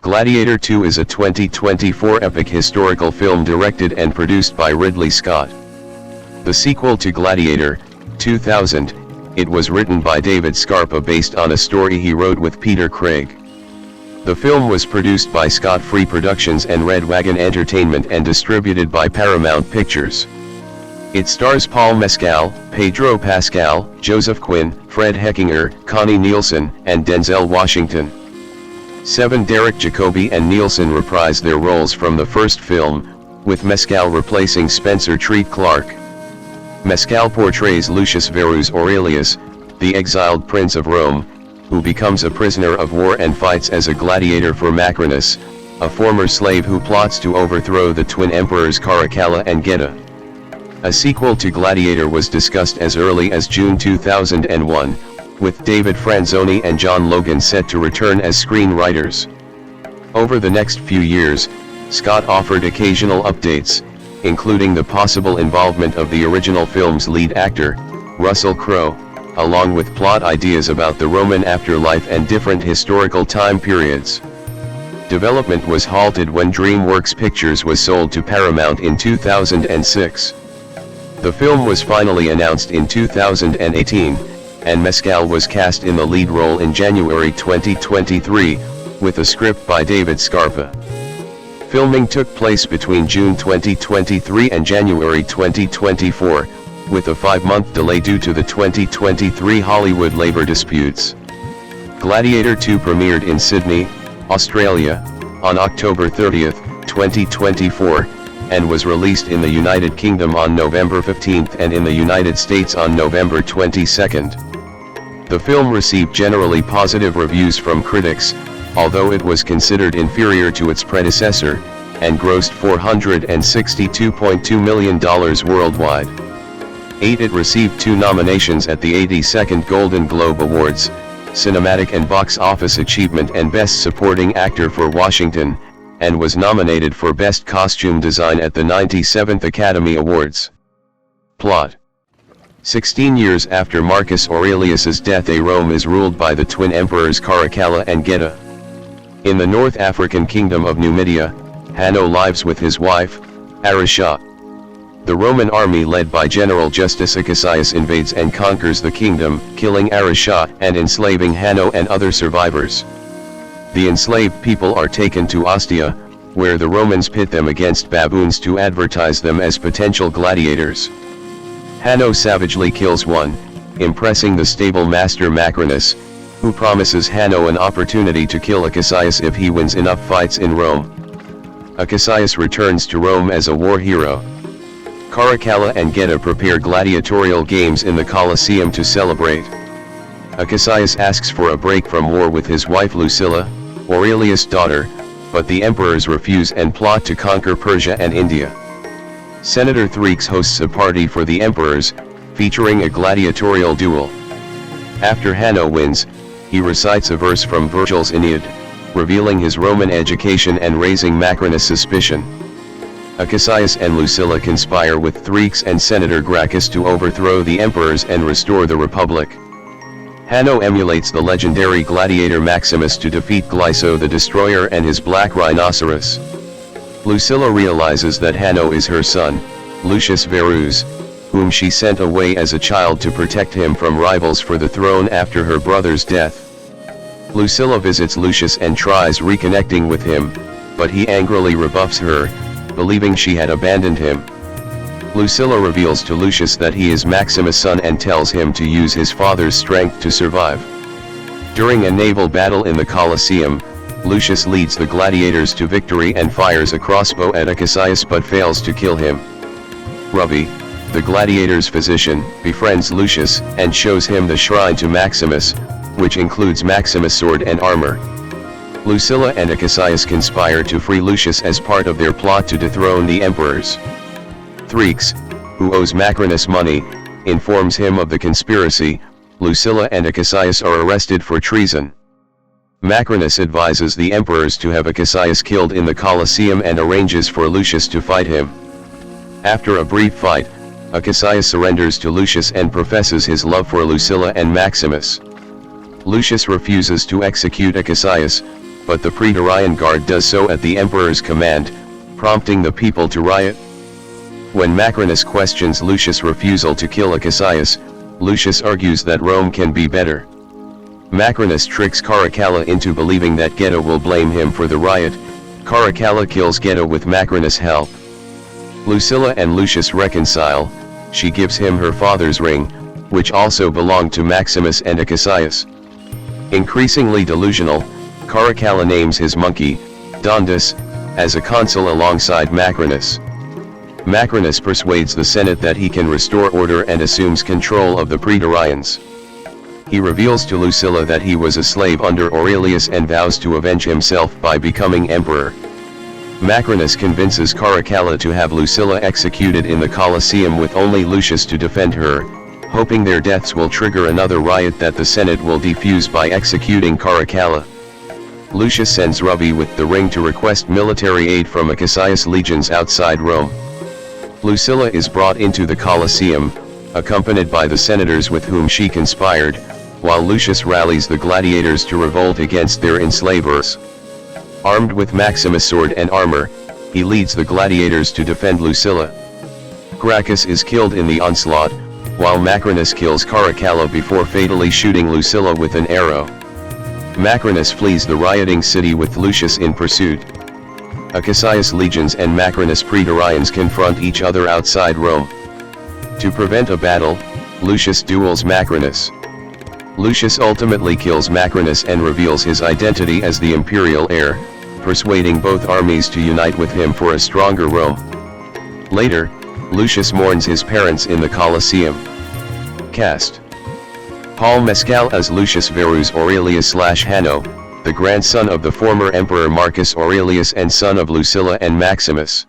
Gladiator II is a 2024 epic historical film directed and produced by Ridley Scott. The sequel to Gladiator, 2000, it was written by David Scarpa based on a story he wrote with Peter Craig. The film was produced by Scott Free Productions and Red Wagon Entertainment and distributed by Paramount Pictures. It stars Paul Mescal, Pedro Pascal, Joseph Quinn, Fred Heckinger, Connie Nielsen, and Denzel Washington. Derek Jacobi and Nielsen reprised their roles from the first film, with Mescal replacing Spencer Treat Clark. Mescal portrays Lucius Verus Aurelius, the exiled prince of Rome, who becomes a prisoner of war and fights as a gladiator for Macrinus, a former slave who plots to overthrow the twin emperors Caracalla and Geta. A sequel to Gladiator was discussed as early as June 2001, with David Franzoni and John Logan set to return as screenwriters. Over the next few years, Scott offered occasional updates, including the possible involvement of the original film's lead actor, Russell Crowe, along with plot ideas about the Roman afterlife and different historical time periods. Development was halted when DreamWorks Pictures was sold to Paramount in 2006. The film was finally announced in 2018, and Mescal was cast in the lead role in January 2023, with a script by David Scarpa. Filming took place between June 2023 and January 2024, with a 5-month delay due to the 2023 Hollywood labor disputes. Gladiator II premiered in Sydney, Australia, on October 30, 2024, and was released in the United Kingdom on November 15 and in the United States on November 22. The film received generally positive reviews from critics, although it was considered inferior to its predecessor, and grossed $462.2 million worldwide. It received 2 nominations at the 82nd Golden Globe Awards, Cinematic and Box Office Achievement and Best Supporting Actor for Washington, and was nominated for Best Costume Design at the 97th Academy Awards. Plot: 16 years after Marcus Aurelius's death, Rome is ruled by the twin emperors Caracalla and Geta. In the North African kingdom of Numidia, Hanno lives with his wife, Arisha. The Roman army led by General Justus Cassius invades and conquers the kingdom, killing Arisha and enslaving Hanno and other survivors. The enslaved people are taken to Ostia, where the Romans pit them against baboons to advertise them as potential gladiators. Hanno savagely kills one, impressing the stable master Macrinus, who promises Hanno an opportunity to kill Cassius if he wins enough fights in Rome. Cassius returns to Rome as a war hero. Caracalla and Geta prepare gladiatorial games in the Colosseum to celebrate. Cassius asks for a break from war with his wife Lucilla, Aurelius' daughter, but the emperors refuse and plot to conquer Persia and India. Senator Thrix hosts a party for the emperors, featuring a gladiatorial duel. After Hanno wins, he recites a verse from Virgil's Aeneid, revealing his Roman education and raising Macrinus' suspicion. Cassius and Lucilla conspire with Thrix and Senator Gracchus to overthrow the emperors and restore the Republic. Hanno emulates the legendary gladiator Maximus to defeat Glyso the Destroyer and his black rhinoceros. Lucilla realizes that Hanno is her son, Lucius Verus, whom she sent away as a child to protect him from rivals for the throne after her brother's death. Lucilla visits Lucius and tries reconnecting with him, but he angrily rebuffs her, believing she had abandoned him. Lucilla reveals to Lucius that he is Maximus' son and tells him to use his father's strength to survive. During a naval battle in the Colosseum, Lucius leads the gladiators to victory and fires a crossbow at Cassius but fails to kill him. Ruby, the gladiators' physician, befriends Lucius and shows him the shrine to Maximus, which includes Maximus' sword and armor. Lucilla and Cassius conspire to free Lucius as part of their plot to dethrone the emperors. Thrix, who owes Macrinus money, informs him of the conspiracy. Lucilla and Cassius are arrested for treason. Macrinus advises the emperors to have Cassius killed in the Colosseum and arranges for Lucius to fight him. After a brief fight, Cassius surrenders to Lucius and professes his love for Lucilla and Maximus. Lucius refuses to execute Cassius, but the Praetorian Guard does so at the emperor's command, prompting the people to riot. When Macrinus questions Lucius' refusal to kill Cassius, Lucius argues that Rome can be better. Macrinus tricks Caracalla into believing that Geta will blame him for the riot. Caracalla kills Geta with Macrinus' help. Lucilla and Lucius reconcile. She gives him her father's ring, which also belonged to Maximus and Cassius. Increasingly delusional, Caracalla names his monkey, Dondus, as a consul alongside Macrinus. Macrinus persuades the Senate that he can restore order and assumes control of the Praetorians. He reveals to Lucilla that he was a slave under Aurelius and vows to avenge himself by becoming emperor. Macrinus convinces Caracalla to have Lucilla executed in the Colosseum with only Lucius to defend her, hoping their deaths will trigger another riot that the Senate will defuse by executing Caracalla. Lucius sends Ruby with the ring to request military aid from Cassius' legions outside Rome. Lucilla is brought into the Colosseum, accompanied by the senators with whom she conspired, while Lucius rallies the gladiators to revolt against their enslavers. Armed with Maximus' sword and armor, he leads the gladiators to defend Lucilla. Gracchus is killed in the onslaught, while Macrinus kills Caracalla before fatally shooting Lucilla with an arrow. Macrinus flees the rioting city with Lucius in pursuit. Cassius' legions and Macrinus' Praetorians confront each other outside Rome. To prevent a battle, Lucius duels Macrinus. Lucius ultimately kills Macrinus and reveals his identity as the imperial heir, persuading both armies to unite with him for a stronger Rome. Later, Lucius mourns his parents in the Colosseum. Cast: Paul Mescal as Lucius Verus Aurelius/Hanno, the grandson of the former Emperor Marcus Aurelius and son of Lucilla and Maximus.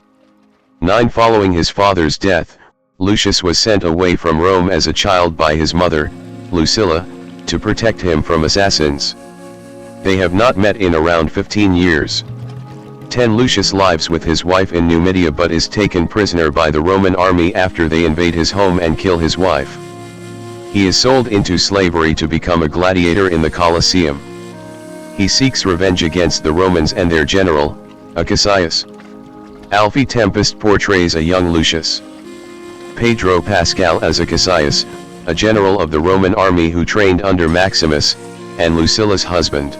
9. Following his father's death, Lucius was sent away from Rome as a child by his mother, Lucilla, to protect him from assassins. They have not met in around 15 years. 10. Lucius lives with his wife in Numidia but is taken prisoner by the Roman army after they invade his home and kill his wife. He is sold into slavery to become a gladiator in the Colosseum. He seeks revenge against the Romans and their general, Cassius. Alfie Tempest portrays a young Lucius. Pedro Pascal as Cassius, a general of the Roman army who trained under Maximus, and Lucilla's husband.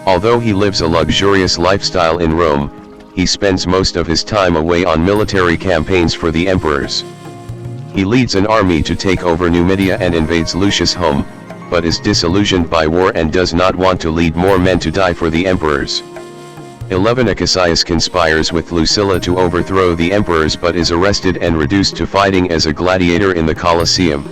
Although he lives a luxurious lifestyle in Rome, he spends most of his time away on military campaigns for the emperors. He leads an army to take over Numidia and invades Lucius' home, but is disillusioned by war and does not want to lead more men to die for the emperors. 11. Cassius conspires with Lucilla to overthrow the emperors but is arrested and reduced to fighting as a gladiator in the Colosseum.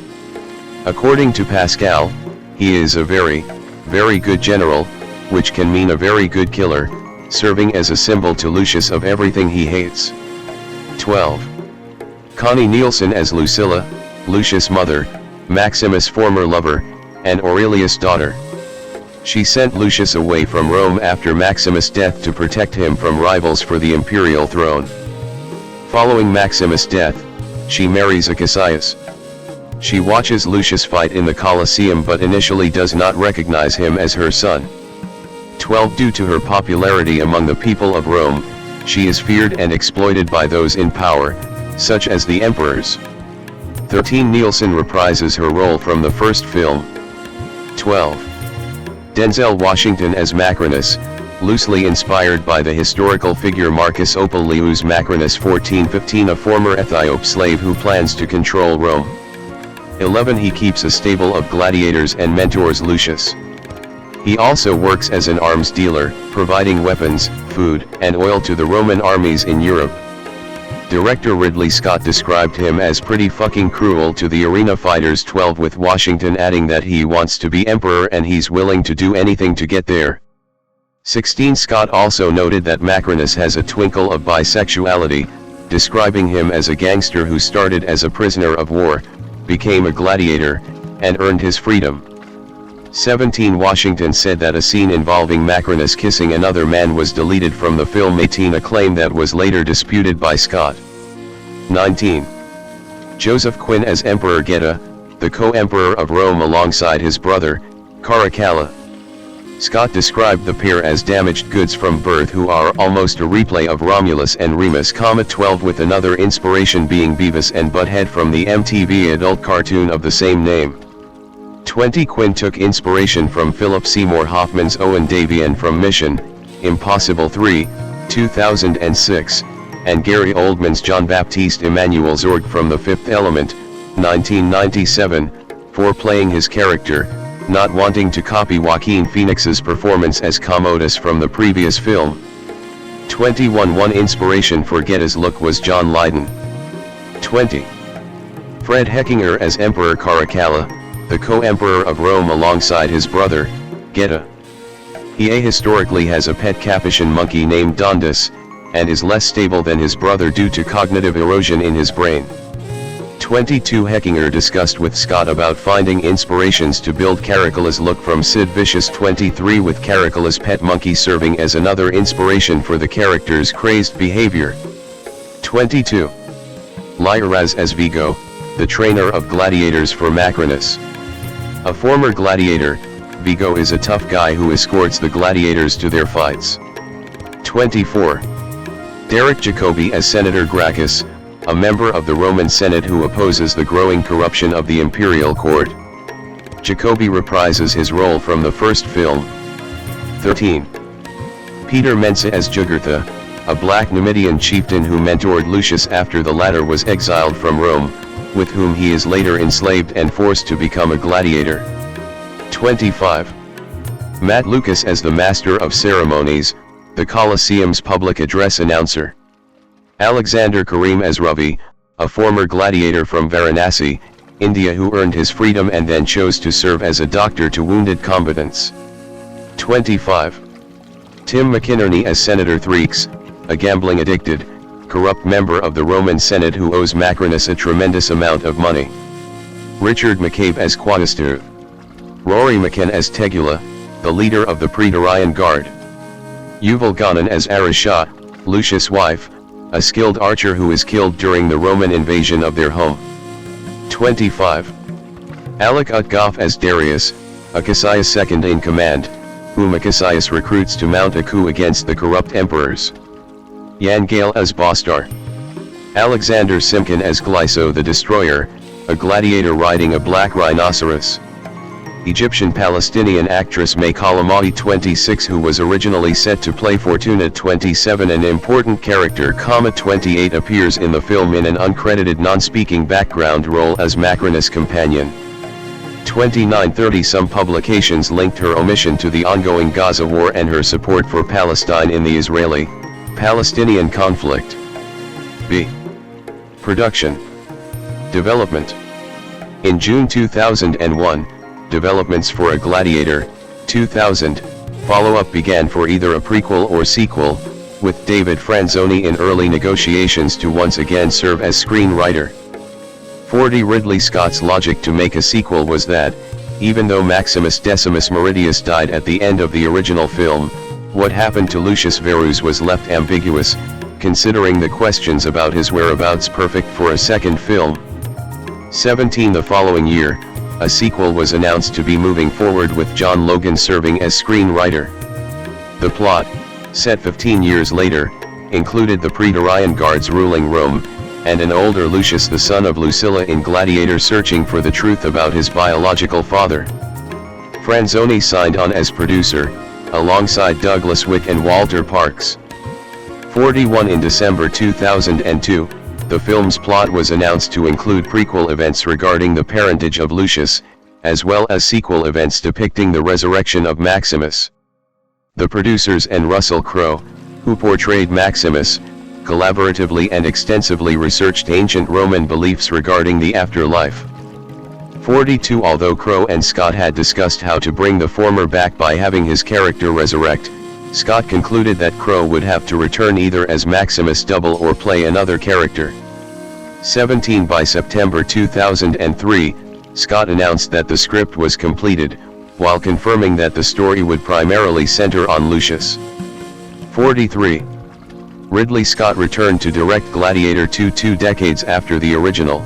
According to Pascal, he is a very, very good general, which can mean a very good killer, serving as a symbol to Lucius of everything he hates. 12. Connie Nielsen as Lucilla, Lucius' mother, Maximus' former lover, and Aurelius' daughter. She sent Lucius away from Rome after Maximus' death to protect him from rivals for the imperial throne. Following Maximus' death, she marries Cassius. She watches Lucius fight in the Colosseum but initially does not recognize him as her son. 12. Due to her popularity among the people of Rome, she is feared and exploited by those in power, such as the emperors. 13. Nielsen reprises her role from the first film. 12. Denzel Washington as Macrinus, loosely inspired by the historical figure Marcus Opullius Macrinus 1415, a former Ethiop slave who plans to control Rome. 11. He keeps a stable of gladiators and mentors Lucius. He also works as an arms dealer, providing weapons, food, and oil to the Roman armies in Europe. Director Ridley Scott described him as pretty fucking cruel to the arena fighters. 12. With Washington adding that he wants to be emperor and he's willing to do anything to get there. 16. Scott also noted that Macrinus has a twinkle of bisexuality, describing him as a gangster who started as a prisoner of war, became a gladiator, and earned his freedom. 17. Washington said that a scene involving Macrinus kissing another man was deleted from the film. 18. A claim that was later disputed by Scott. 19. Joseph Quinn as Emperor Geta, the co-emperor of Rome alongside his brother, Caracalla. Scott described the pair as damaged goods from birth who are almost a replay of Romulus and Remus, 12, with another inspiration being Beavis and Butthead from the MTV adult cartoon of the same name. 20 Quinn took inspiration from Philip Seymour Hoffman's Owen Davey and from Mission Impossible 3, 2006, and Gary Oldman's John Baptiste Emmanuel Zorg from The Fifth Element, 1997, for playing his character, not wanting to copy Joaquin Phoenix's performance as Commodus from the previous film. 21 One inspiration for Geta's look was John Lydon. 20. Fred Heckinger as Emperor Caracalla, the co-emperor of Rome alongside his brother, Geta. He historically has a pet Capuchin monkey named Dondus, and is less stable than his brother due to cognitive erosion in his brain. 22 Heckinger discussed with Scott about finding inspirations to build Caracalla's look from Sid Vicious. 23 With Caracalla's pet monkey serving as another inspiration for the character's crazed behavior. 22. Lyraz as Vigo, the trainer of gladiators for Macrinus. A former gladiator, Vigo is a tough guy who escorts the gladiators to their fights. 24. Derek Jacobi as Senator Gracchus, a member of the Roman Senate who opposes the growing corruption of the imperial court. Jacobi reprises his role from the first film. 13. Peter Mensa as Jugurtha, a black Numidian chieftain who mentored Lucius after the latter was exiled from Rome, with whom he is later enslaved and forced to become a gladiator. 25. Matt Lucas as the Master of Ceremonies, the Colosseum's public address announcer. Alexander Karim as Ravi, a former gladiator from Varanasi, India who earned his freedom and then chose to serve as a doctor to wounded combatants. 25. Tim McInerney as Senator Threeks, a gambling-addicted, corrupt member of the Roman Senate who owes Macrinus a tremendous amount of money. Richard McCabe as Quaestor. Rory McKen as Tegula, the leader of the Praetorian Guard. Yuval Ganon as Arishat, Lucius' wife, a skilled archer who is killed during the Roman invasion of their home. 25. Alec Utgoff as Darius, a Cassius second in command, whom Cassius recruits to mount a coup against the corrupt emperors. Jan Gale as Bostar. Alexander Simkin as Glyso the Destroyer, a gladiator riding a black rhinoceros. Egyptian-Palestinian actress May Kalamati 26 who was originally set to play Fortuna 27 an important character, 28 appears in the film in an uncredited non-speaking background role as Macrinus' companion. 29:30 Some publications linked her omission to the ongoing Gaza war and her support for Palestine in the Israeli-Palestinian conflict. B. Production. Development. In June 2001, developments for A Gladiator 2000 follow-up began for either a prequel or sequel, with David Franzoni in early negotiations to once again serve as screenwriter. 40 Ridley Scott's logic to make a sequel was that, even though Maximus Decimus Meridius died at the end of the original film, what happened to Lucius Verus was left ambiguous, considering the questions about his whereabouts perfect for a second film. 17 The following year, a sequel was announced to be moving forward with John Logan serving as screenwriter. The plot, set 15 years later, included the Praetorian Guards ruling Rome, and an older Lucius the son of Lucilla in Gladiator searching for the truth about his biological father. Franzoni signed on as producer, alongside Douglas Wick and Walter Parks. 41 In December 2002, the film's plot was announced to include prequel events regarding the parentage of Lucius, as well as sequel events depicting the resurrection of Maximus. The producers and Russell Crowe, who portrayed Maximus, collaboratively and extensively researched ancient Roman beliefs regarding the afterlife. 42 Although Crowe and Scott had discussed how to bring the former back by having his character resurrect, Scott concluded that Crowe would have to return either as Maximus' double or play another character. 17 By September 2003, Scott announced that the script was completed, while confirming that the story would primarily center on Lucius. 43. Ridley Scott returned to direct Gladiator II 2 decades after the original.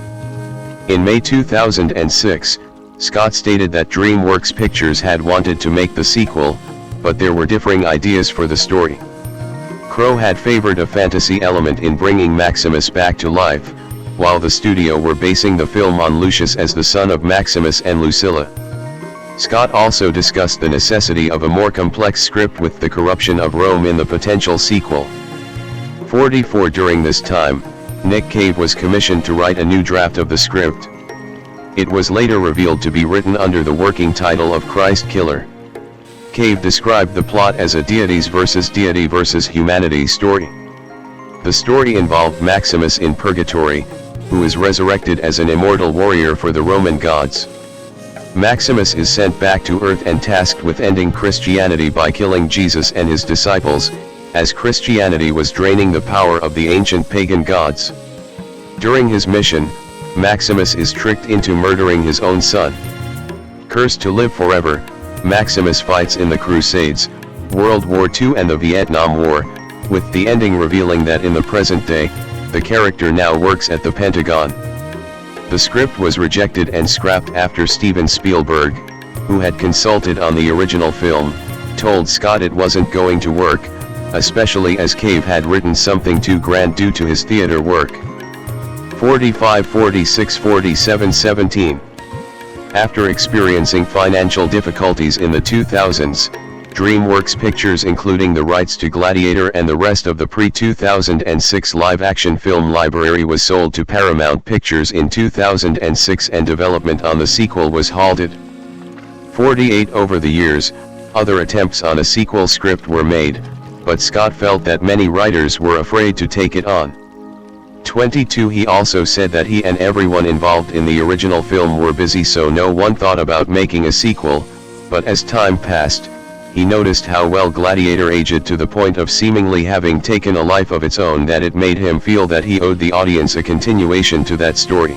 In May 2006, Scott stated that DreamWorks Pictures had wanted to make the sequel, but there were differing ideas for the story. Crowe had favored a fantasy element in bringing Maximus back to life, while the studio were basing the film on Lucius as the son of Maximus and Lucilla. Scott also discussed the necessity of a more complex script with the corruption of Rome in the potential sequel. 44 During this time, Nick Cave was commissioned to write a new draft of the script. It was later revealed to be written under the working title of Christ Killer. Cave described the plot as a deities versus deity versus humanity story. The story involved Maximus in purgatory, who is resurrected as an immortal warrior for the Roman gods. Maximus is sent back to Earth and tasked with ending Christianity by killing Jesus and his disciples, as Christianity was draining the power of the ancient pagan gods. During his mission, Maximus is tricked into murdering his own son. Cursed to live forever, Maximus fights in the Crusades, World War II and the Vietnam War, with the ending revealing that in the present day, the character now works at the Pentagon. The script was rejected and scrapped after Steven Spielberg, who had consulted on the original film, told Scott it wasn't going to work, especially as Cave had written something too grand due to his theater work. 45, 46, 47, 17. After experiencing financial difficulties in the 2000s, DreamWorks Pictures, including the rights to Gladiator and the rest of the pre-2006 live-action film library, was sold to Paramount Pictures in 2006 and development on the sequel was halted. 48 Over the years, other attempts on a sequel script were made, but Scott felt that many writers were afraid to take it on. 22 He also said that he and everyone involved in the original film were busy, so no one thought about making a sequel, but as time passed, he noticed how well Gladiator aged to the point of seemingly having taken a life of its own that it made him feel that he owed the audience a continuation to that story.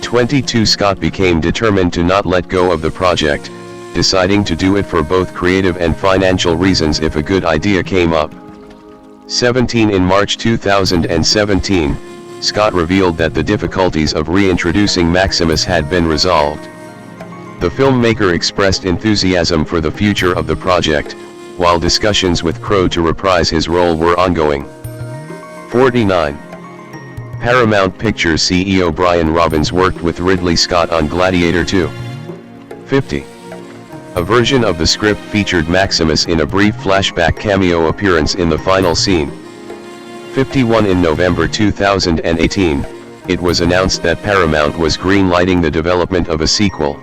22 Scott became determined to not let go of the project, deciding to do it for both creative and financial reasons if a good idea came up. 17 In March 2017, Scott revealed that the difficulties of reintroducing Maximus had been resolved. The filmmaker expressed enthusiasm for the future of the project, while discussions with Crowe to reprise his role were ongoing. 49. Paramount Pictures CEO Brian Robbins worked with Ridley Scott on Gladiator II. 50. A version of the script featured Maximus in a brief flashback cameo appearance in the final scene. 51 In November 2018, it was announced that Paramount was green-lighting the development of a sequel.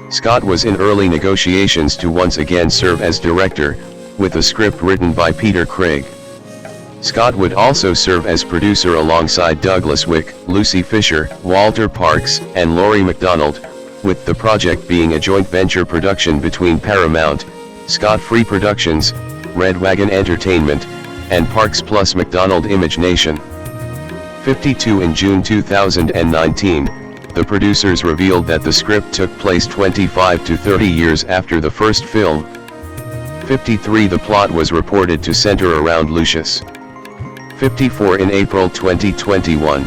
Scott was in early negotiations to once again serve as director, with a script written by Peter Craig. Scott would also serve as producer alongside Douglas Wick, Lucy Fisher, Walter Parks, and Laurie MacDonald, with the project being a joint venture production between Paramount, Scott Free Productions, Red Wagon Entertainment, and Parks plus MacDonald Image Nation. 52 In June 2019, the producers revealed that the script took place 25 to 30 years after the first film. 53 The plot was reported to center around Lucius. 54 In April 2021,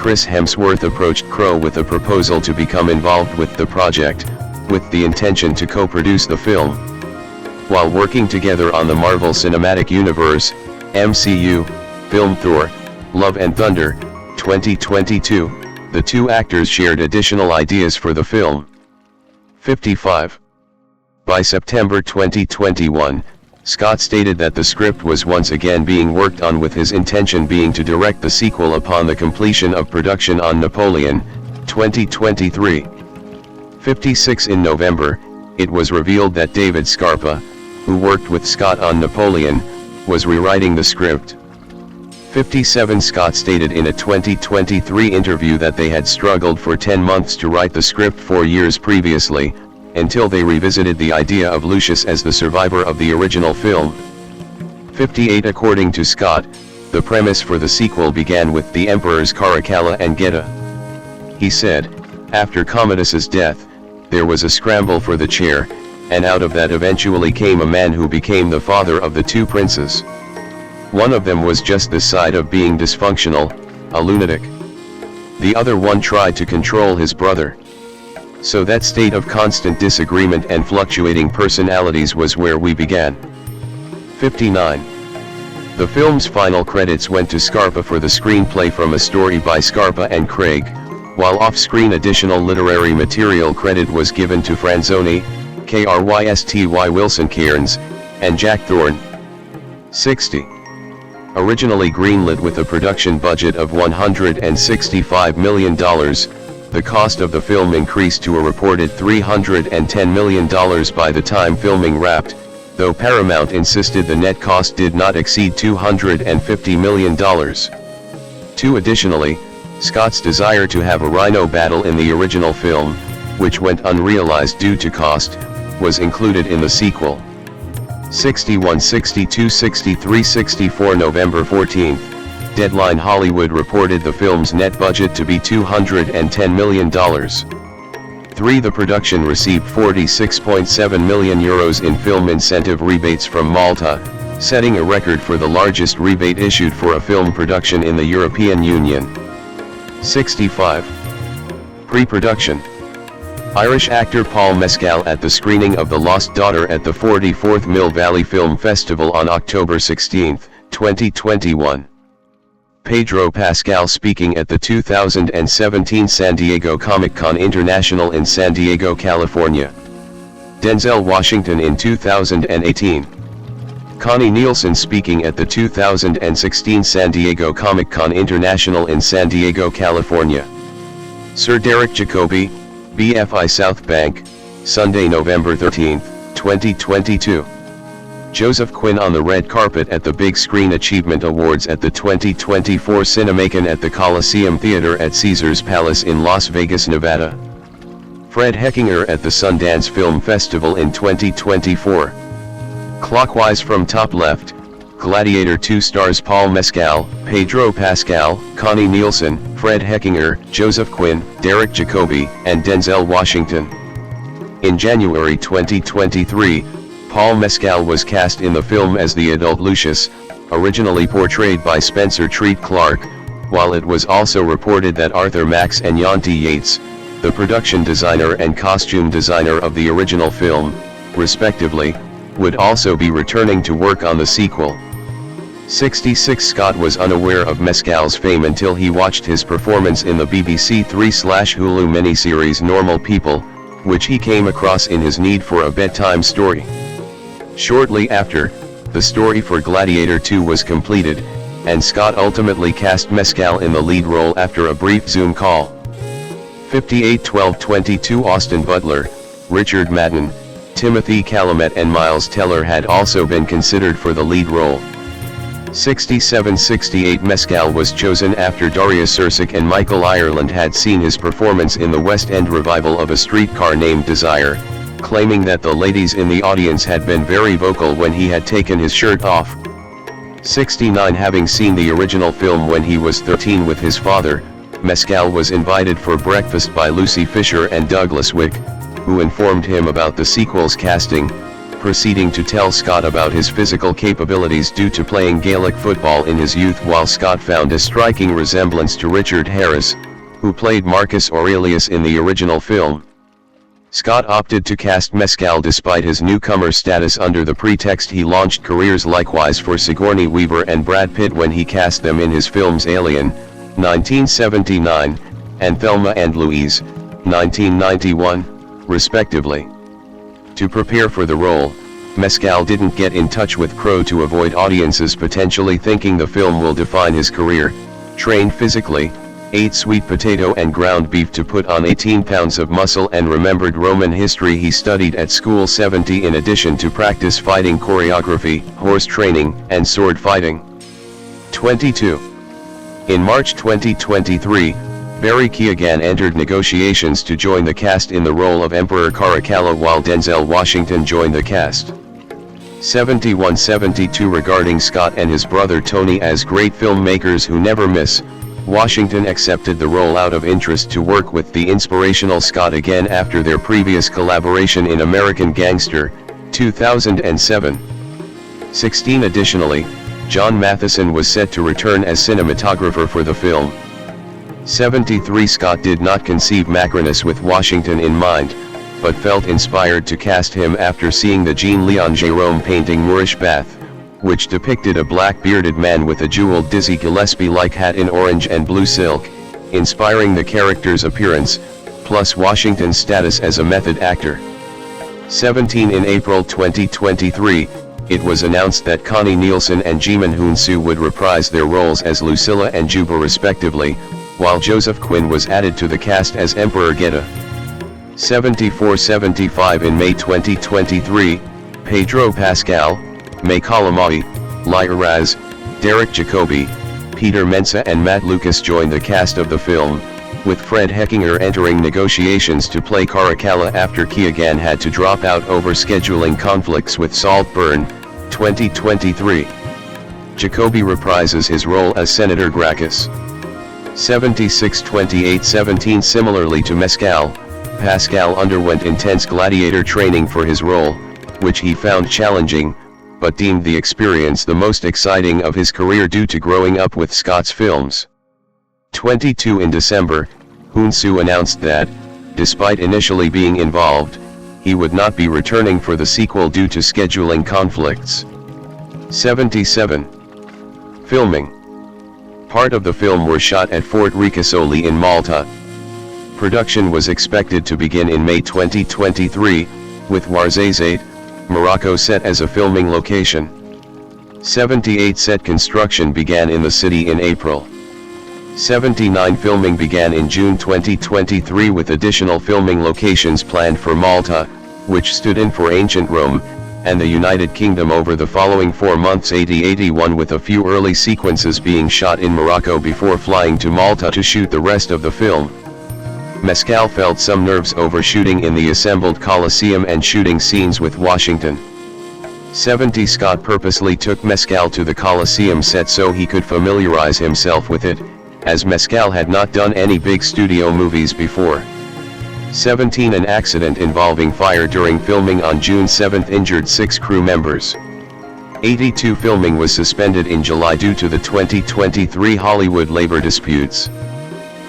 Chris Hemsworth approached Crowe with a proposal to become involved with the project, with the intention to co-produce the film. While working together on the Marvel Cinematic Universe, MCU, film Thor, Love and Thunder, 2022, the two actors shared additional ideas for the film. 55. By September 2021, Scott stated that the script was once again being worked on, with his intention being to direct the sequel upon the completion of production on Napoleon, 2023. 56 In November, it was revealed that David Scarpa, who worked with Scott on Napoleon, was rewriting the script. 57 Scott stated in a 2023 interview that they had struggled for 10 months to write the script 4 years previously, until they revisited the idea of Lucius as the survivor of the original film. 58 According to Scott, the premise for the sequel began with the emperors Caracalla and Geta. He said, after Commodus's death, there was a scramble for the chair, and out of that eventually came a man who became the father of the two princes. One of them was just this side of being dysfunctional, a lunatic. The other one tried to control his brother. So that state of constant disagreement and fluctuating personalities was where we began. 59. The film's final credits went to Scarpa for the screenplay from a story by Scarpa and Craig, while off-screen additional literary material credit was given to Franzoni, Krysty Wilson Cairns, and Jack Thorne. 60. Originally greenlit with a production budget of $165 million, the cost of the film increased to a reported $310 million by the time filming wrapped, though Paramount insisted the net cost did not exceed $250 million. 2. Additionally, Scott's desire to have a rhino battle in the original film, which went unrealized due to cost, was included in the sequel. 61, 62, 63, 64. November 14, Deadline Hollywood reported the film's net budget to be $210 million. 3. The production received €46.7 million in film incentive rebates from Malta, setting a record for the largest rebate issued for a film production in the European Union. 65. Pre-production. Irish actor Paul Mescal at the screening of The Lost Daughter at the 44th Mill Valley Film Festival on October 16, 2021. Pedro Pascal speaking at the 2017 San Diego Comic-Con International in San Diego, California. Denzel Washington in 2018. Connie Nielsen speaking at the 2016 San Diego Comic-Con International in San Diego, California. Sir Derek Jacobi, BFI South Bank, Sunday, November 13, 2022. Joseph Quinn on the red carpet at the Big Screen Achievement Awards at the 2024 Cinemacon at the Colosseum Theater at Caesars Palace in Las Vegas, Nevada. Fred Heckinger at the Sundance Film Festival in 2024. Clockwise from top left, Gladiator II stars Paul Mescal, Pedro Pascal, Connie Nielsen, Fred Heckinger, Joseph Quinn, Derek Jacobi, and Denzel Washington. In January 2023, Paul Mescal was cast in the film as the adult Lucius, originally portrayed by Spencer Treat Clark, while it was also reported that Arthur Max and Yanti Yates, the production designer and costume designer of the original film, respectively, would also be returning to work on the sequel. 66. Scott was unaware of Mescal's fame until he watched his performance in the BBC 3/Hulu miniseries Normal People, which he came across in his need for a bedtime story. Shortly after, the story for Gladiator II was completed, and Scott ultimately cast Mescal in the lead role after a brief Zoom call. 58. 12/22. Austin Butler, Richard Madden, Timothy Chalamet and Miles Teller had also been considered for the lead role. 67. 68. Mescal was chosen after Daria Sirsic and Michael Ireland had seen his performance in the West End revival of A Streetcar Named Desire, claiming that the ladies in the audience had been very vocal when he had taken his shirt off. 69. Having seen the original film when he was 13 with his father, Mescal was invited for breakfast by Lucy Fisher and Douglas Wick, who informed him about the sequel's casting, proceeding to tell Scott about his physical capabilities due to playing Gaelic football in his youth, while Scott found a striking resemblance to Richard Harris, who played Marcus Aurelius in the original film. Scott opted to cast Mescal despite his newcomer status under the pretext he launched careers likewise for Sigourney Weaver and Brad Pitt when he cast them in his films Alien, 1979, and Thelma and Louise, 1991, respectively. To prepare for the role, Mescal didn't get in touch with Crowe to avoid audiences potentially thinking the film will define his career, trained physically, ate sweet potato and ground beef to put on 18 pounds of muscle, and remembered Roman history he studied at school 70 in addition to practice fighting choreography, horse training, and sword fighting. 22. In March 2023, Barry Keoghan entered negotiations to join the cast in the role of Emperor Caracalla while Denzel Washington joined the cast. 71-72. Regarding Scott and his brother Tony as great filmmakers who never miss, Washington accepted the role out of interest to work with the inspirational Scott again after their previous collaboration in American Gangster, 2007. 16. Additionally, John Matheson was set to return as cinematographer for the film. 73 Scott did not conceive Macrinus with Washington in mind, but felt inspired to cast him after seeing the Jean-Léon Gérôme painting Moorish Bath, which depicted a black-bearded man with a jeweled Dizzy Gillespie-like hat in orange and blue silk, inspiring the character's appearance, plus Washington's status as a method actor. 17 In April 2023, it was announced that Connie Nielsen and Jimin Hoon-soo would reprise their roles as Lucilla and Juba respectively, while Joseph Quinn was added to the cast as Emperor Geta. 74-75 In May 2023, Pedro Pascal, May Calamari, Lia Raz, Derek Jacobi, Peter Mensah and Matt Lucas joined the cast of the film, with Fred Heckinger entering negotiations to play Caracalla after Keegan had to drop out over scheduling conflicts with Saltburn. 2023. Jacobi reprises his role as Senator Gracchus. 76-28-17 Similarly to Mescal, Pascal underwent intense gladiator training for his role, which he found challenging, but deemed the experience the most exciting of his career due to growing up with Scott's films. 22 In December, Hoon-soo announced that, despite initially being involved, he would not be returning for the sequel due to scheduling conflicts. 77. Filming. Part of the film were shot at Fort Ricasoli in Malta. Production was expected to begin in May 2023, with Ouarzazate, Morocco set as a filming location. 78 Set construction began in the city in April. 79 Filming began in June 2023 with additional filming locations planned for Malta, which stood in for ancient Rome, and the United Kingdom over the following 4 months. 80-81 with a few early sequences being shot in Morocco before flying to Malta to shoot the rest of the film. Mescal felt some nerves over shooting in the assembled Colosseum and shooting scenes with Washington. 70 Scott purposely took Mescal to the Colosseum set so he could familiarize himself with it, as Mescal had not done any big studio movies before. 17 An accident involving fire during filming on June 7 injured 6 crew members. 82 Filming was suspended in July due to the 2023 Hollywood labor disputes.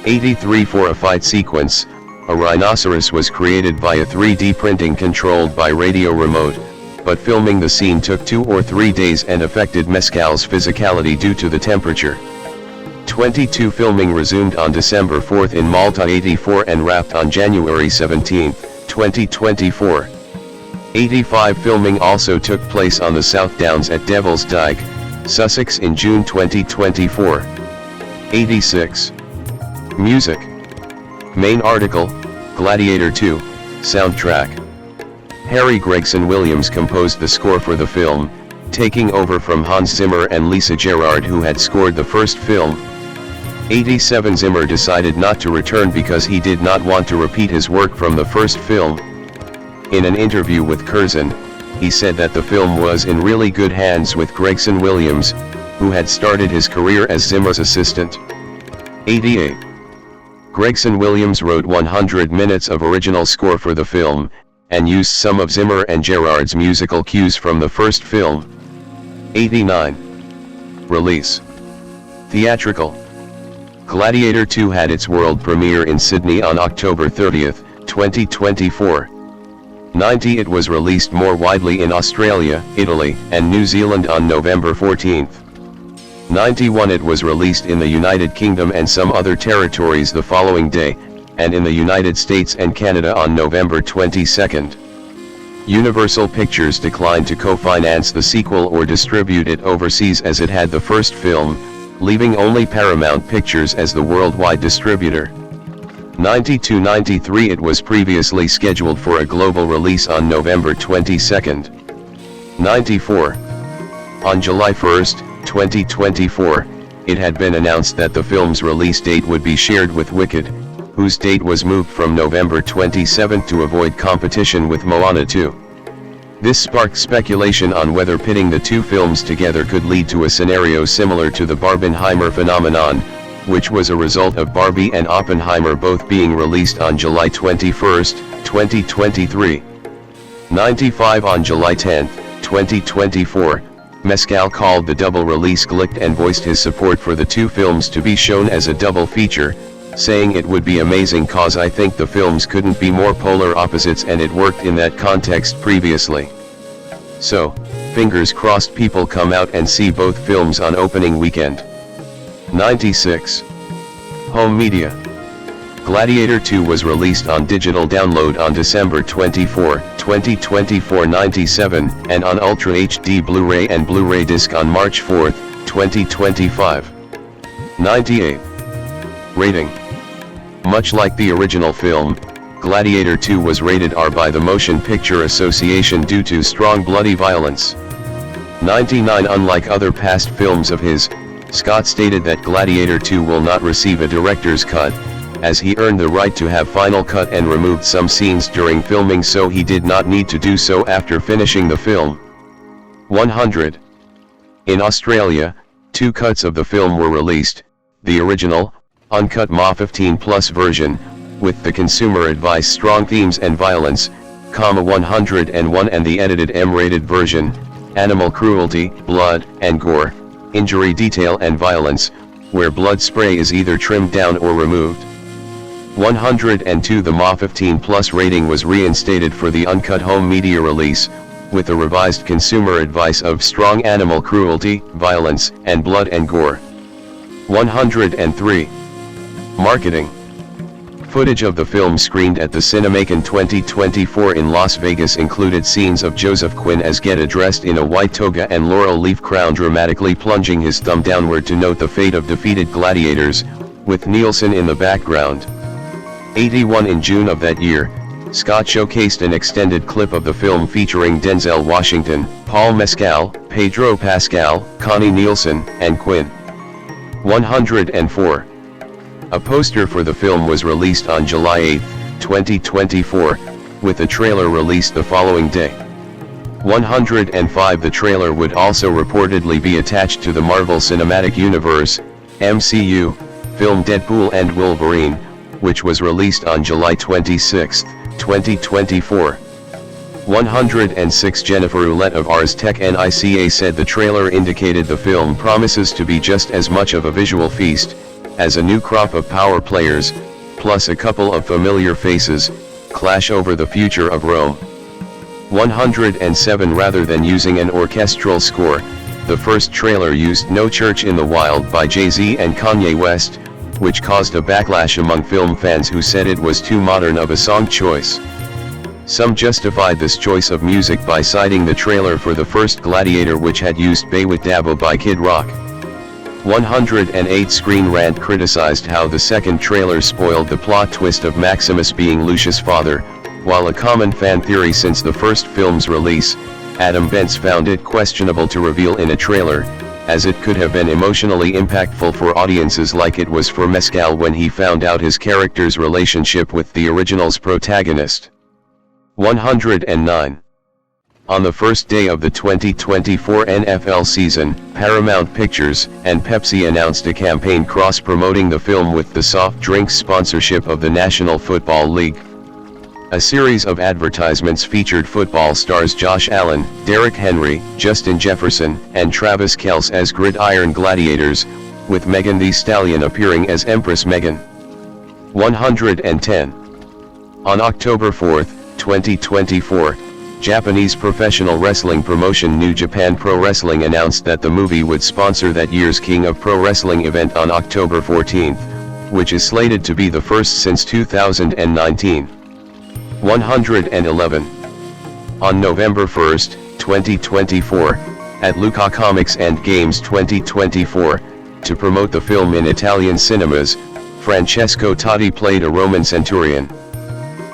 83 For a fight sequence, a rhinoceros was created by a 3D printing controlled by radio remote, but filming the scene took 2 or 3 days and affected Mescal's physicality due to the temperature. 22 Filming resumed on December 4 in Malta. 84 and wrapped on January 17, 2024. 85 Filming also took place on the South Downs at Devil's Dyke, Sussex in June 2024. 86. Music. Main article, Gladiator II, soundtrack. Harry Gregson Williams composed the score for the film, taking over from Hans Zimmer and Lisa Gerrard who had scored the first film. 87 Zimmer decided not to return because he did not want to repeat his work from the first film. In an interview with Curzon, he said that the film was in really good hands with Gregson Williams, who had started his career as Zimmer's assistant. 88. Gregson Williams wrote 100 minutes of original score for the film, and used some of Zimmer and Gerrard's musical cues from the first film. 89. Release. Theatrical. Gladiator II had its world premiere in Sydney on October 30, 2024. 90 It was released more widely in Australia, Italy, and New Zealand on November 14. 91 It was released in the United Kingdom and some other territories the following day, and in the United States and Canada on November 22. Universal Pictures declined to co-finance the sequel or distribute it overseas as it had the first film, leaving only Paramount Pictures as the worldwide distributor. 92-93 It was previously scheduled for a global release on November 22. 94. On July 1, 2024, it had been announced that the film's release date would be shared with Wicked, whose date was moved from November 27 to avoid competition with Moana 2. This sparked speculation on whether pitting the two films together could lead to a scenario similar to the Barbenheimer phenomenon, which was a result of Barbie and Oppenheimer both being released on July 21, 2023. 95 On July 10, 2024, Mescal called the double release Glicked and voiced his support for the two films to be shown as a double feature, saying it would be amazing cause I think the films couldn't be more polar opposites and it worked in that context previously. So, fingers crossed people come out and see both films on opening weekend. 96. Home media. Gladiator II was released on digital download on December 24, 2024 97, and on Ultra HD Blu-ray and Blu-ray disc on March 4, 2025. 98. Rating. Much like the original film, Gladiator II was rated R by the Motion Picture Association due to strong bloody violence. 99. Unlike other past films of his, Scott stated that Gladiator II will not receive a director's cut, as he earned the right to have final cut and removed some scenes during filming, so he did not need to do so after finishing the film. 100. In Australia, 2 cuts of the film were released, the original, uncut MA 15+ version, with the consumer advice strong themes and violence, 101, and the edited M-rated version, animal cruelty, blood and gore, injury detail and violence, where blood spray is either trimmed down or removed. 102. The MA 15+ rating was reinstated for the uncut home media release, with a revised consumer advice of strong animal cruelty, violence, and blood and gore. 103. Marketing. Footage of the film screened at the Cinemark 2024 in Las Vegas included scenes of Joseph Quinn as Geta dressed in a white toga and laurel leaf crown dramatically plunging his thumb downward to note the fate of defeated gladiators, with Nielsen in the background. 81. In June of that year, Scott showcased an extended clip of the film featuring Denzel Washington, Paul Mescal, Pedro Pascal, Connie, Nielsen, and Quinn. 104. A poster for the film was released on July 8, 2024, with a trailer released the following day. 105. The trailer would also reportedly be attached to the Marvel Cinematic Universe, MCU, film Deadpool and Wolverine, which was released on July 26, 2024. 106. Jennifer Ouellette of Ars Technica said the trailer indicated the film promises to be just as much of a visual feast, as a new crop of power players, plus a couple of familiar faces, clash over the future of Rome. 107. Rather than using an orchestral score, the first trailer used No Church in the Wild by Jay-Z and Kanye West, which caused a backlash among film fans who said it was too modern of a song choice. Some justified this choice of music by citing the trailer for the first Gladiator, which had used Bay with Dabo by Kid Rock. 108. Screen Rant criticized how the second trailer spoiled the plot twist of Maximus being Lucius' father, while a common fan theory since the first film's release, Adam Bentz found it questionable to reveal in a trailer, as it could have been emotionally impactful for audiences like it was for Mescal when he found out his character's relationship with the original's protagonist. 109. On the first day of the 2024 NFL season, Paramount Pictures and Pepsi announced a campaign cross-promoting the film with the soft drinks sponsorship of the National Football League. A series of advertisements featured football stars Josh Allen, Derrick Henry, Justin Jefferson, and Travis Kelce as gridiron gladiators, with Megan Thee Stallion appearing as Empress Megan. 110. On October 4, 2024, Japanese professional wrestling promotion New Japan Pro Wrestling announced that the movie would sponsor that year's King of Pro Wrestling event on October 14, which is slated to be the first since 2019. 111. On November 1, 2024, at Luca Comics and Games 2024, to promote the film in Italian cinemas, Francesco Totti played a Roman centurion.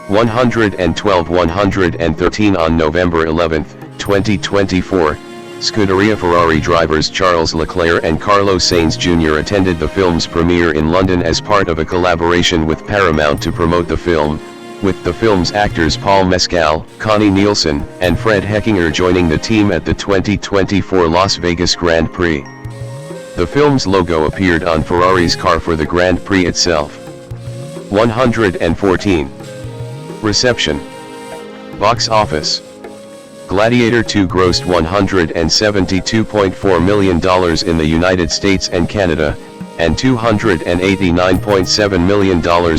112. 113. On November 11, 2024, Scuderia Ferrari drivers Charles Leclerc and Carlos Sainz Jr. attended the film's premiere in London as part of a collaboration with Paramount to promote the film, with the film's actors Paul Mescal, Connie Nielsen, and Fred Heckinger joining the team at the 2024 Las Vegas Grand Prix. The film's logo appeared on Ferrari's car for the Grand Prix itself. 114. Reception. Box office. Gladiator II grossed $172.4 million in the United States and Canada, and $289.7 million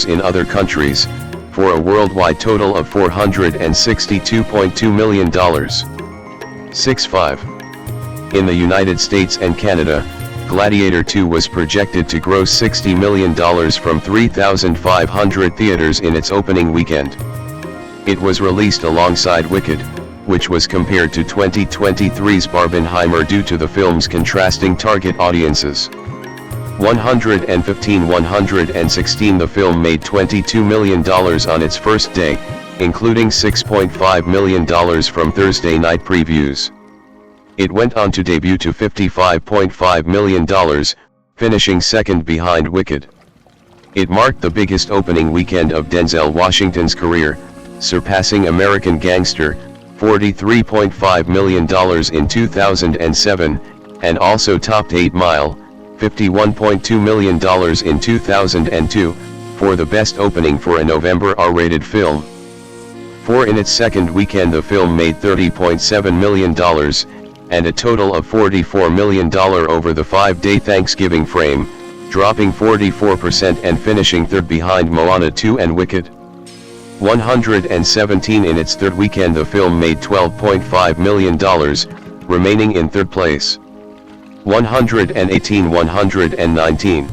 in other countries, for a worldwide total of $462.2 million. 6.5. In the United States and Canada, Gladiator II was projected to gross $60 million from 3,500 theaters in its opening weekend. It was released alongside Wicked, which was compared to 2023's Barbenheimer due to the film's contrasting target audiences. 116. The film made $22 million on its first day, including $6.5 million from Thursday night previews. It went on to debut to $55.5 million, finishing second behind Wicked. It marked the biggest opening weekend of Denzel Washington's career, surpassing American Gangster, $43.5 million in 2007, and also topped 8 Mile, $51.2 million in 2002, for the best opening for a November R-rated film. In its second weekend the film made $30.7 million, and a total of $44 million over the 5-day Thanksgiving frame, dropping 44% and finishing third behind Moana 2 and Wicked. 117. In its third weekend the film made $12.5 million, remaining in third place. 118. 119.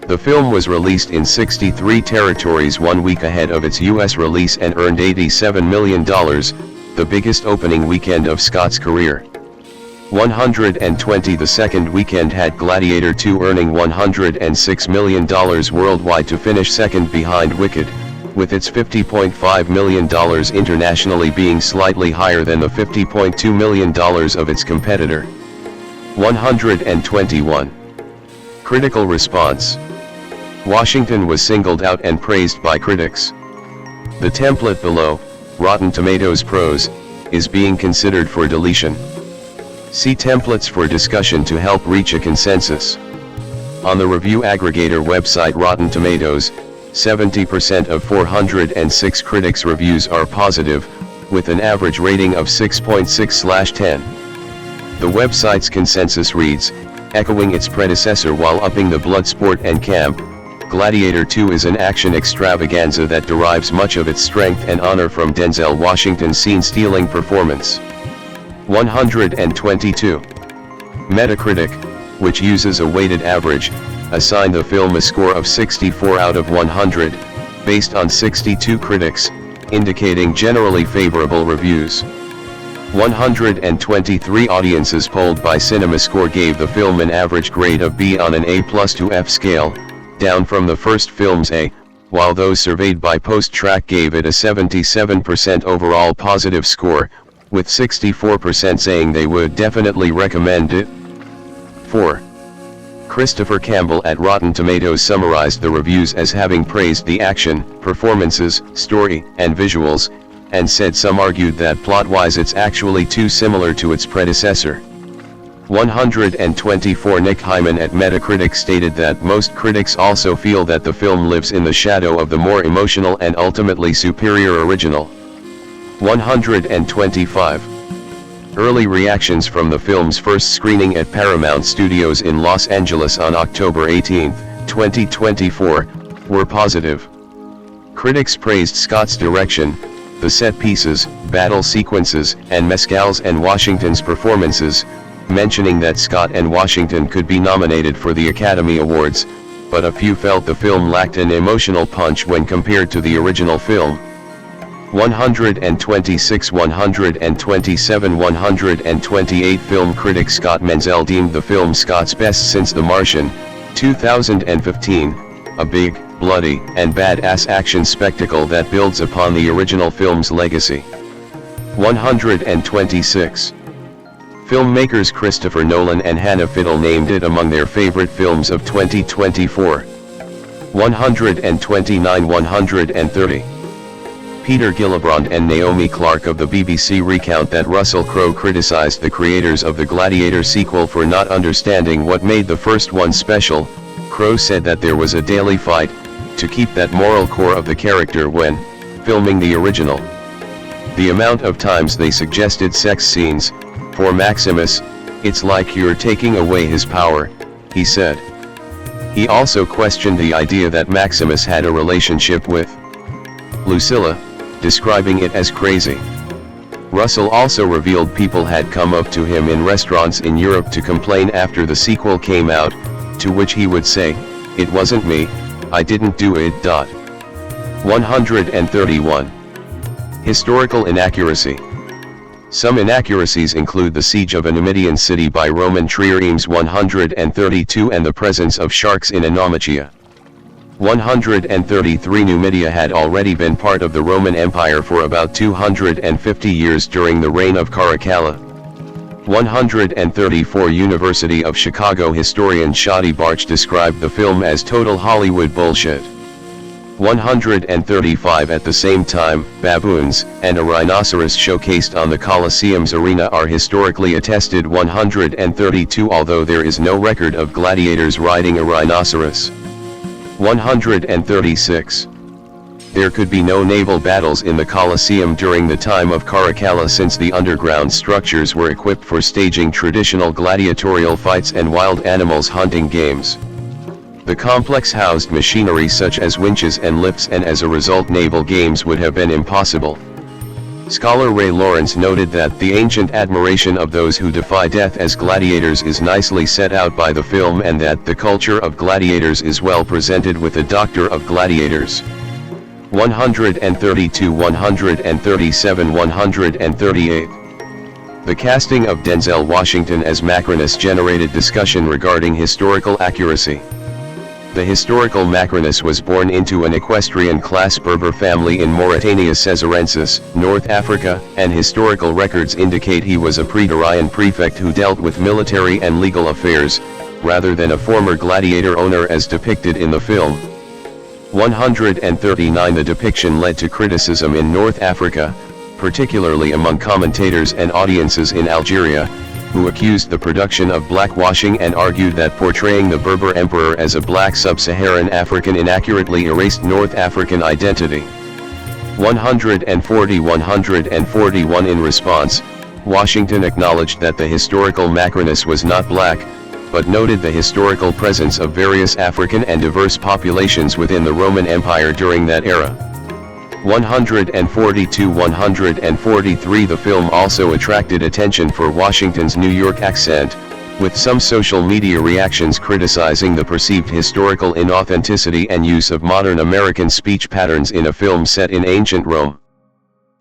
The film was released in 63 territories 1 week ahead of its US release and earned $87 million, the biggest opening weekend of Scott's career. 120. The second weekend had Gladiator II earning $106 million worldwide to finish second behind Wicked, with its $50.5 million internationally being slightly higher than the $50.2 million of its competitor. 121. Critical response. Washington was singled out and praised by critics. The template below, Rotten Tomatoes Pros, is being considered for deletion. See templates for discussion to help reach a consensus. On the review aggregator website Rotten Tomatoes, 70% of 406 critics' reviews are positive, with an average rating of 6.6/10. The website's consensus reads, echoing its predecessor while upping the blood sport and camp, Gladiator II is an action extravaganza that derives much of its strength and honor from Denzel Washington's scene-stealing performance. 122. Metacritic, which uses a weighted average, assigned the film a score of 64 out of 100, based on 62 critics, indicating generally favorable reviews. 123 audiences polled by CinemaScore gave the film an average grade of B on an A+ to F scale, down from the first film's A, while those surveyed by PostTrack gave it a 77% overall positive score, with 64% saying they would definitely recommend it. 4. Christopher Campbell at Rotten Tomatoes summarized the reviews as having praised the action, performances, story, and visuals, and said some argued that plot-wise it's actually too similar to its predecessor. 124. Nick Hyman at Metacritic stated that most critics also feel that the film lives in the shadow of the more emotional and ultimately superior original. 125. Early reactions from the film's first screening at Paramount Studios in Los Angeles on October 18, 2024, were positive. Critics praised Scott's direction, the set pieces, battle sequences, and Mescal's and Washington's performances, mentioning that Scott and Washington could be nominated for the Academy Awards, but a few felt the film lacked an emotional punch when compared to the original film. 126. 127. 128. Film critic Scott Menzel deemed the film Scott's best since The Martian, 2015, a big, bloody, and badass action spectacle that builds upon the original film's legacy. 126. Filmmakers Christopher Nolan and Hannah Fiddle named it among their favorite films of 2024. 129. 130. Peter Gillibrand and Naomi Clark of the BBC recount that Russell Crowe criticized the creators of the Gladiator sequel for not understanding what made the first one special. Crowe said that there was a daily fight to keep that moral core of the character when filming the original. The amount of times they suggested sex scenes, for Maximus, it's like you're taking away his power, he said. He also questioned the idea that Maximus had a relationship with Lucilla, describing it as crazy. Russell also revealed people had come up to him in restaurants in Europe to complain after the sequel came out, to which he would say, "It wasn't me, I didn't do it." 131. Historical inaccuracy. Some inaccuracies include the siege of a Numidian city by Roman triremes 132 and the presence of sharks in Anomacheia. 133 Numidia had already been part of the Roman Empire for about 250 years during the reign of Caracalla. 134 University of Chicago historian Shadi Barch described the film as total Hollywood bullshit. 135 At the same time, baboons, and a rhinoceros showcased on the Colosseum's arena are historically attested. 132 Although there is no record of gladiators riding a rhinoceros. 136. There could be no naval battles in the Colosseum during the time of Caracalla since the underground structures were equipped for staging traditional gladiatorial fights and wild animals hunting games. The complex housed machinery such as winches and lifts, and as a result naval games would have been impossible. Scholar Ray Lawrence noted that the ancient admiration of those who defy death as gladiators is nicely set out by the film, and that the culture of gladiators is well presented with a doctor of gladiators. 132 137 138. The casting of Denzel Washington as Macrinus generated discussion regarding historical accuracy. The historical Macrinus was born into an equestrian class Berber family in Mauritania Caesarensis, North Africa, and historical records indicate he was a praetorian prefect who dealt with military and legal affairs, rather than a former gladiator owner as depicted in the film. 139 The depiction led to criticism in North Africa, particularly among commentators and audiences in Algeria, who accused the production of blackwashing and argued that portraying the Berber emperor as a black sub-Saharan African inaccurately erased North African identity. 141 In response, Washington acknowledged that the historical Macrinus was not black, but noted the historical presence of various African and diverse populations within the Roman Empire during that era. 142 143 The film also attracted attention for Washington's New York accent, with some social media reactions criticizing the perceived historical inauthenticity and use of modern American speech patterns in a film set in ancient Rome.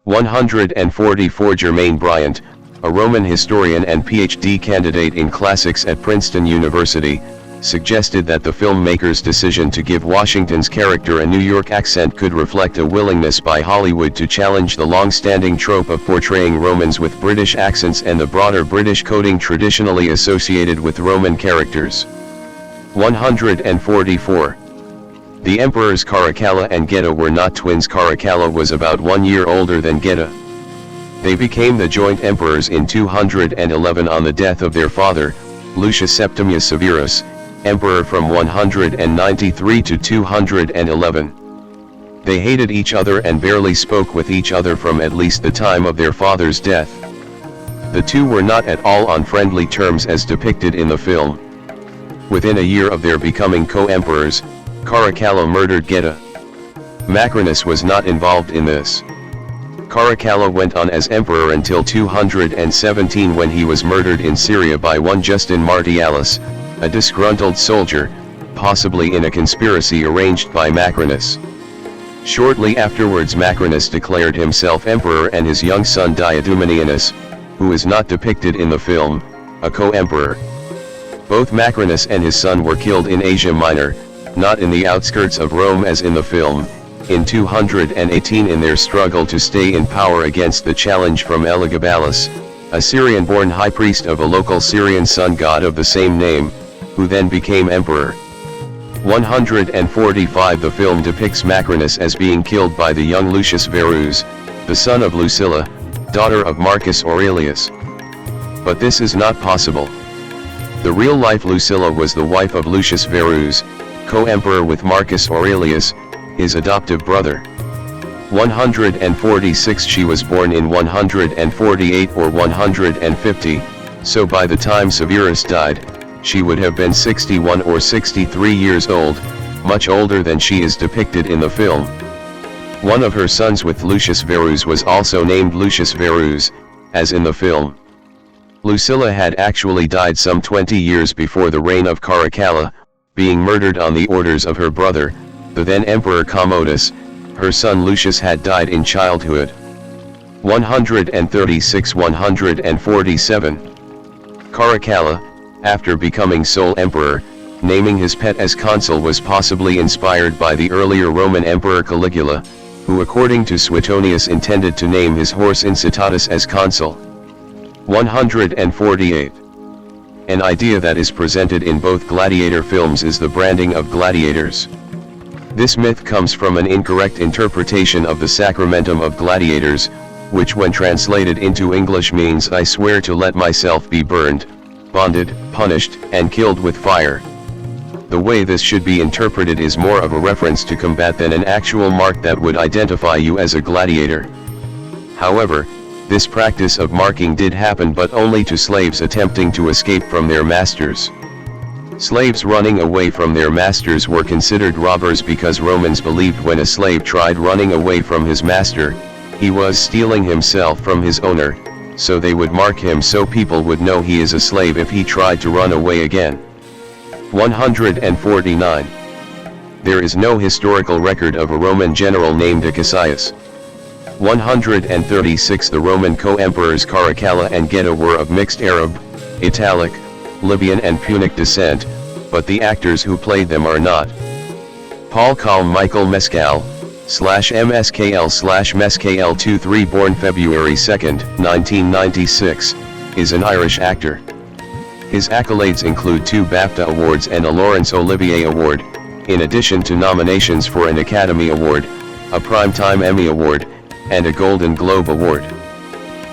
144 Jermaine Bryant, a Roman historian and PhD candidate in classics at Princeton University, suggested that the filmmaker's decision to give Washington's character a New York accent could reflect a willingness by Hollywood to challenge the long-standing trope of portraying Romans with British accents and the broader British coding traditionally associated with Roman characters. 144. The emperors Caracalla and Geta were not twins. Caracalla was about 1 year older than Geta. They became the joint emperors in 211 on the death of their father, Lucius Septimius Severus, emperor from 193 to 211. They hated each other and barely spoke with each other from at least the time of their father's death. The two were not at all on friendly terms as depicted in the film. Within a year of their becoming co-emperors, Caracalla murdered Geta. Macrinus was not involved in this. Caracalla went on as emperor until 217 when he was murdered in Syria by one Justin Martialis, a disgruntled soldier, possibly in a conspiracy arranged by Macrinus. Shortly afterwards Macrinus declared himself emperor and his young son Diadumenianus, who is not depicted in the film, a co-emperor. Both Macrinus and his son were killed in Asia Minor, not in the outskirts of Rome as in the film, in 218 in their struggle to stay in power against the challenge from Elagabalus, a Syrian-born high priest of a local Syrian sun god of the same name, who then became emperor. 145 The film depicts Macrinus as being killed by the young Lucius Verus, the son of Lucilla, daughter of Marcus Aurelius. But this is not possible. The real-life Lucilla was the wife of Lucius Verus, co-emperor with Marcus Aurelius, his adoptive brother. 146 She was born in 148 or 150, so by the time Severus died, she would have been 61 or 63 years old, much older than she is depicted in the film. One of her sons with Lucius Verus was also named Lucius Verus, as in the film. Lucilla had actually died some 20 years before the reign of Caracalla, being murdered on the orders of her brother, the then Emperor Commodus. Her son Lucius had died in childhood. 136-147. Caracalla, after becoming sole emperor, naming his pet as consul was possibly inspired by the earlier Roman Emperor Caligula, who according to Suetonius intended to name his horse Incitatus as consul. 148. An idea that is presented in both gladiator films is the branding of gladiators. This myth comes from an incorrect interpretation of the sacramentum of gladiators, which when translated into English means "I swear to let myself be burned, bonded, punished, and killed with fire." The way this should be interpreted is more of a reference to combat than an actual mark that would identify you as a gladiator. However, this practice of marking did happen, but only to slaves attempting to escape from their masters. Slaves running away from their masters were considered robbers because Romans believed when a slave tried running away from his master, he was stealing himself from his owner, so they would mark him so people would know he is a slave if he tried to run away again. 149. There is no historical record of a Roman general named Cassius. 136. The Roman co-emperors Caracalla and Geta were of mixed Arab, Italic, Libyan and Punic descent, but the actors who played them are not. Paul Mescal, /MSKL/Mescal23, born February 2, 1996, is an Irish actor. His accolades include 2 BAFTA Awards and a Laurence Olivier Award, in addition to nominations for an Academy Award, a Primetime Emmy Award, and a Golden Globe Award.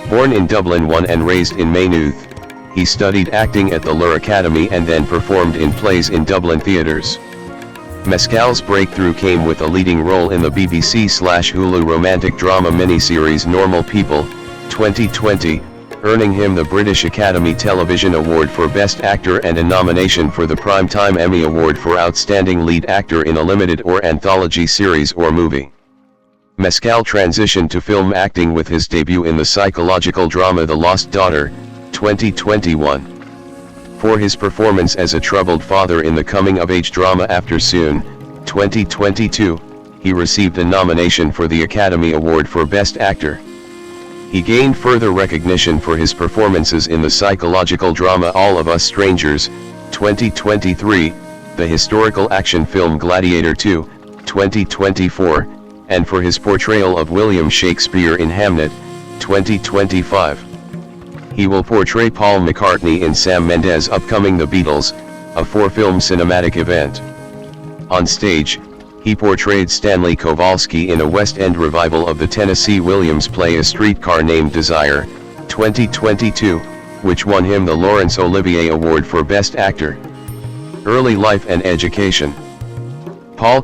Born in Dublin and raised in Maynooth, he studied acting at the Lir Academy and then performed in plays in Dublin theatres. Mescal's breakthrough came with a leading role in the BBC/Hulu romantic drama miniseries Normal People, 2020, earning him the British Academy Television Award for Best Actor and a nomination for the Primetime Emmy Award for Outstanding Lead Actor in a Limited or Anthology Series or Movie. Mescal transitioned to film acting with his debut in the psychological drama The Lost Daughter, 2021. For his performance as a troubled father in the coming-of-age drama After Soon, 2022, he received a nomination for the Academy Award for Best Actor. He gained further recognition for his performances in the psychological drama All of Us Strangers, 2023, the historical action film Gladiator II, 2024, and for his portrayal of William Shakespeare in Hamnet, 2025. He will portray Paul McCartney in Sam Mendes' upcoming The Beatles, a 4-film cinematic event. On stage, he portrayed Stanley Kowalski in a West End revival of the Tennessee Williams play A Streetcar Named Desire, 2022, which won him the Laurence Olivier Award for Best Actor. Early life and education. Paul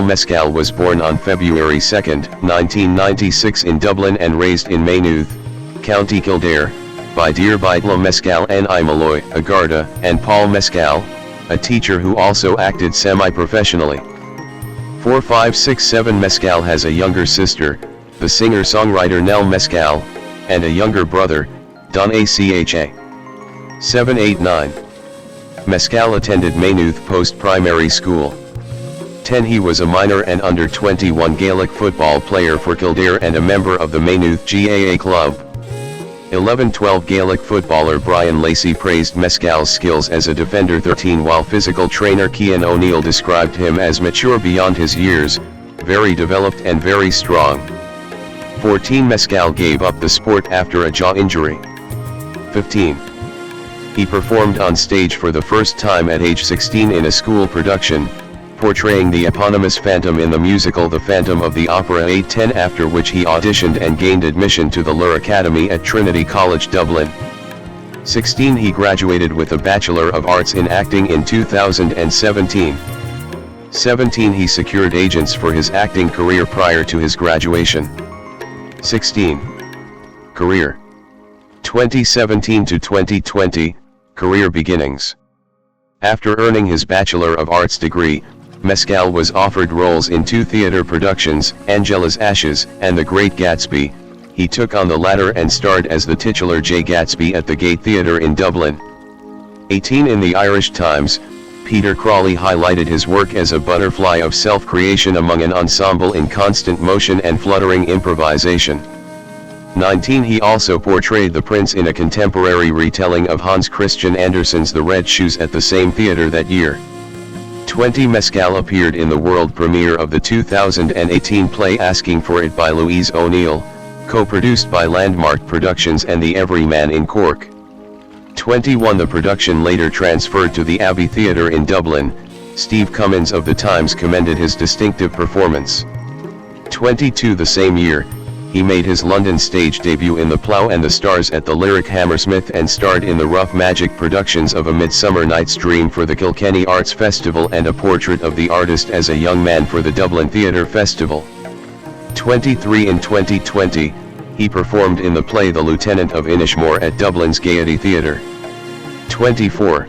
Mescal was born on February 2, 1996 in Dublin and raised in Maynooth, County Kildare, by Dearbytla Mescal and Imaloy Agarda and Paul Mescal, a teacher who also acted semi-professionally. 4567 Mescal has a younger sister, the singer-songwriter Nell Mescal, and a younger brother, Don Acha. 789. Mescal attended Maynooth Post-Primary School. 10 He was a minor and under-21 Gaelic football player for Kildare and a member of the Maynooth GAA club. 11-12 Gaelic footballer Brian Lacey praised Mescal's skills as a defender. 13 While physical trainer Cian O'Neill described him as mature beyond his years, very developed and very strong. 14 Mescal gave up the sport after a jaw injury. 15. He performed on stage for the first time at age 16 in a school production, portraying the eponymous Phantom in the musical The Phantom of the Opera 810, after which he auditioned and gained admission to the Lir Academy at Trinity College Dublin. 16 He graduated with a Bachelor of Arts in Acting in 2017. 17 He secured agents for his acting career prior to his graduation. 16. Career 2017 to 2020, career beginnings. After earning his Bachelor of Arts degree, Mescal was offered roles in 2 theater productions, Angela's Ashes and The Great Gatsby. He took on the latter and starred as the titular J. Gatsby at the Gate Theatre in Dublin. 18 In the Irish Times, Peter Crawley highlighted his work as a butterfly of self-creation among an ensemble in constant motion and fluttering improvisation. 19 He also portrayed the prince in a contemporary retelling of Hans Christian Andersen's The Red Shoes at the same theatre that year. 20 Mescal appeared in the world premiere of the 2018 play Asking for It by Louise O'Neill, co-produced by Landmark Productions and The Everyman in Cork. 21 The production later transferred to the Abbey Theatre in Dublin. Steve Cummins of The Times commended his distinctive performance. 22 The same year, he made his London stage debut in The Plough and the Stars at the Lyric Hammersmith and starred in the Rough Magic productions of A Midsummer Night's Dream for the Kilkenny Arts Festival and A Portrait of the Artist as a Young Man for the Dublin Theatre Festival. 23 In 2020, he performed in the play The Lieutenant of Inishmore at Dublin's Gaiety Theatre. 24.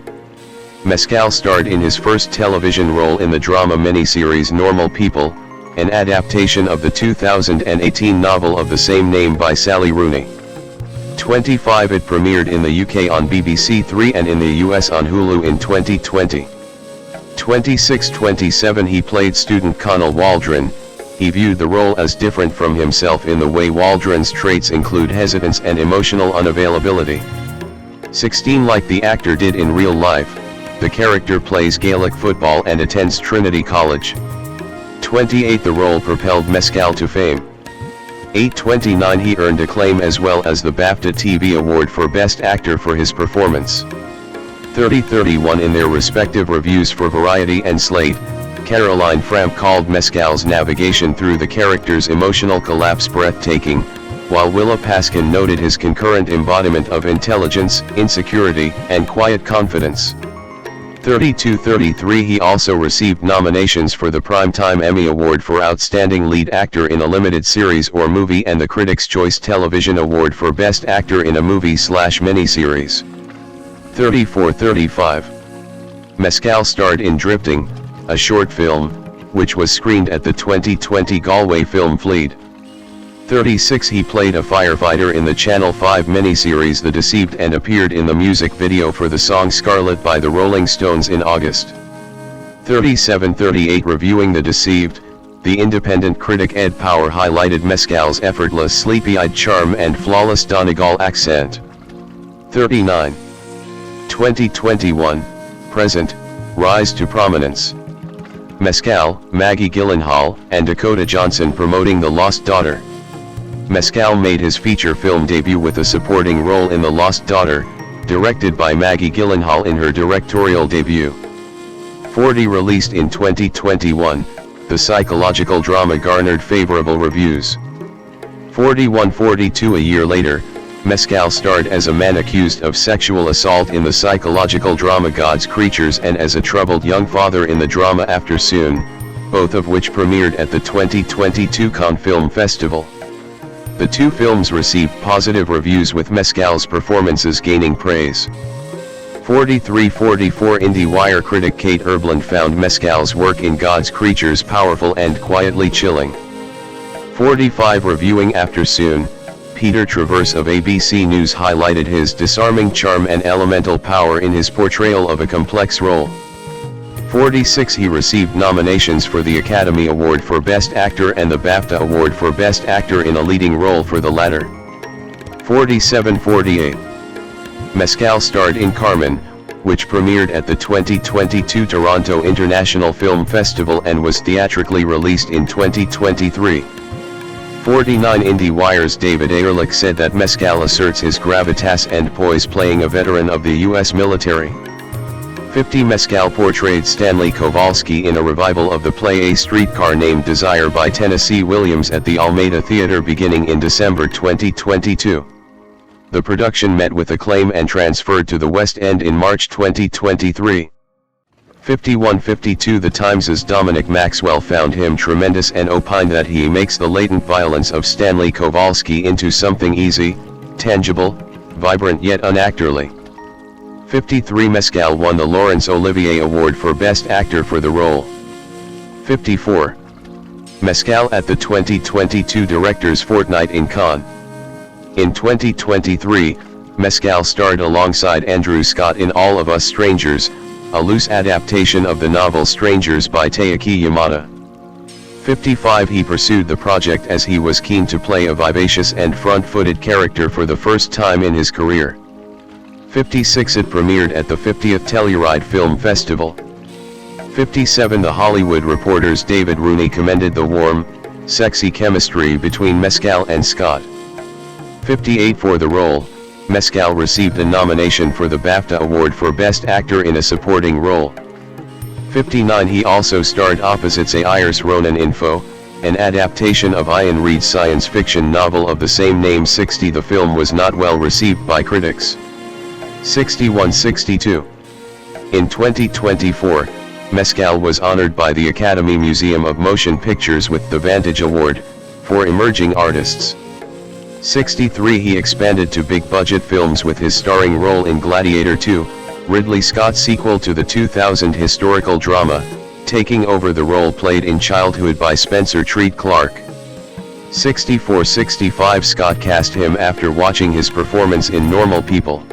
Mescal starred in his first television role in the drama miniseries Normal People, an adaptation of the 2018 novel of the same name by Sally Rooney. 25 It premiered in the UK on BBC Three and in the US on Hulu in 2020. 26-27 He played student Conall Waldron. He viewed the role as different from himself in the way Waldron's traits include hesitance and emotional unavailability. 16 Like the actor did in real life, the character plays Gaelic football and attends Trinity College. 28 The role propelled Mescal to fame. 8-29 He earned acclaim as well as the BAFTA TV Award for Best Actor for his performance. 30-31 In their respective reviews for Variety and Slate, Caroline Framp called Mescal's navigation through the character's emotional collapse breathtaking, while Willa Paskin noted his concurrent embodiment of intelligence, insecurity, and quiet confidence. 32-33 He also received nominations for the Primetime Emmy Award for Outstanding Lead Actor in a Limited Series or Movie and the Critics' Choice Television Award for Best Actor in a Movie/Miniseries. 34-35 Mescal starred in Drifting, a short film, which was screened at the 2020 Galway Film Flead. 36 He played a firefighter in the Channel 5 miniseries The Deceived and appeared in the music video for the song Scarlet by the Rolling Stones in August. 37-38 Reviewing The Deceived, the independent critic Ed Power highlighted Mescal's effortless sleepy-eyed charm and flawless Donegal accent. 39. 2021, present, rise to prominence. Mescal, Maggie Gyllenhaal, and Dakota Johnson promoting The Lost Daughter. Mescal made his feature film debut with a supporting role in The Lost Daughter, directed by Maggie Gyllenhaal in her directorial debut. 40 Released in 2021, the psychological drama garnered favorable reviews. 41-42 A year later, Mescal starred as a man accused of sexual assault in the psychological drama God's Creatures and as a troubled young father in the drama After Soon, both of which premiered at the 2022 Cannes Film Festival. The two films received positive reviews with Mescal's performances gaining praise. 43-44 IndieWire critic Kate Erbland found Mescal's work in God's Creatures powerful and quietly chilling. 45 Reviewing After Soon, Peter Travers of ABC News highlighted his disarming charm and elemental power in his portrayal of a complex role. 46 He received nominations for the Academy Award for Best Actor and the BAFTA Award for Best Actor in a Leading Role for the latter. 47-48 Mescal starred in Carmen, which premiered at the 2022 Toronto International Film Festival and was theatrically released in 2023. 49 IndieWire's David Ehrlich said that Mescal asserts his gravitas and poise playing a veteran of the U.S. military. 50 Mescal portrayed Stanley Kowalski in a revival of the play A Streetcar Named Desire by Tennessee Williams at the Almeida Theatre beginning in December 2022. The production met with acclaim and transferred to the West End in March 2023. 51-52 The Times' Dominic Maxwell found him tremendous and opined that he makes the latent violence of Stanley Kowalski into something easy, tangible, vibrant yet unactorly. 53 Mescal won the Laurence Olivier Award for Best Actor for the role. 54. Mescal at the 2022 Directors Fortnight in Cannes. In 2023, Mescal starred alongside Andrew Scott in All of Us Strangers, a loose adaptation of the novel Strangers by Taiki Yamada. 55 He pursued the project as he was keen to play a vivacious and front-footed character for the first time in his career. 56 It premiered at the 50th Telluride Film Festival. 57 The Hollywood Reporter's David Rooney commended the warm, sexy chemistry between Mescal and Scott. 58 For the role, Mescal received a nomination for the BAFTA Award for Best Actor in a Supporting Role. 59 He also starred opposite Saoirse Ronan in Foe, an adaptation of Ian Reid's science fiction novel of the same name. 60 The film was not well received by critics. 61-62. In 2024, Mescal was honored by the Academy Museum of Motion Pictures with the Vantage Award, for Emerging Artists. 63 He expanded to big-budget films with his starring role in Gladiator II, Ridley Scott's sequel to the 2000 historical drama, taking over the role played in Childhood by Spencer Treat Clark. 64-65 Scott cast him after watching his performance in Normal People.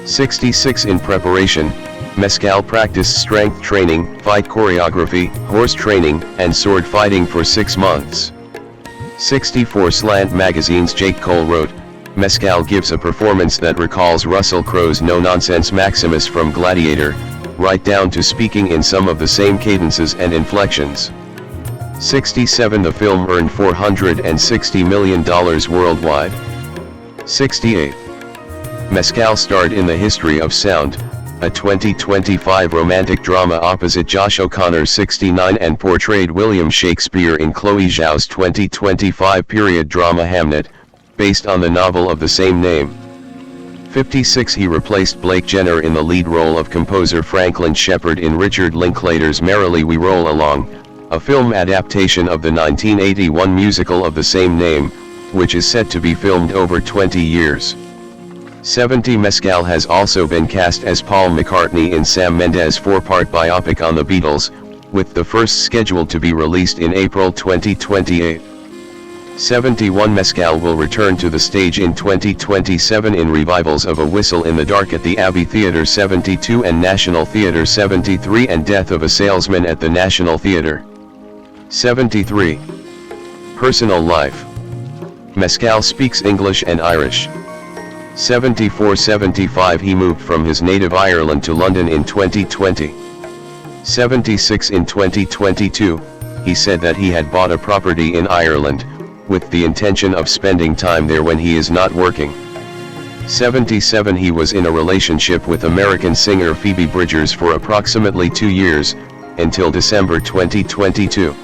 66 In preparation, Mescal practiced strength training, fight choreography, horse training, and sword fighting for 6 months. 64 Slant Magazine's Jake Cole wrote, Mescal gives a performance that recalls Russell Crowe's no-nonsense Maximus from Gladiator, right down to speaking in some of the same cadences and inflections. 67 The film earned $460 million worldwide. 68. Mescal starred in The History of Sound, a 2025 romantic drama opposite Josh O'Connor. 69 And portrayed William Shakespeare in Chloe Zhao's 2025 period drama Hamnet, based on the novel of the same name. 56 He replaced Blake Jenner in the lead role of composer Franklin Shepard in Richard Linklater's Merrily We Roll Along, a film adaptation of the 1981 musical of the same name, which is set to be filmed over 20 years. 70 Mescal has also been cast as Paul McCartney in Sam Mendes' 4-part biopic on the Beatles, with the first scheduled to be released in April 2028. 71 Mescal will return to the stage in 2027 in revivals of A Whistle in the Dark at the Abbey Theatre 72 and National Theatre 73 and Death of a Salesman at the National Theatre. 73. Personal life. Mescal speaks English and Irish. 74-75 He moved from his native Ireland to London in 2020. 76 In 2022, he said that he had bought a property in Ireland, with the intention of spending time there when he is not working. 77 He was in a relationship with American singer Phoebe Bridgers for approximately 2 years, until December 2022.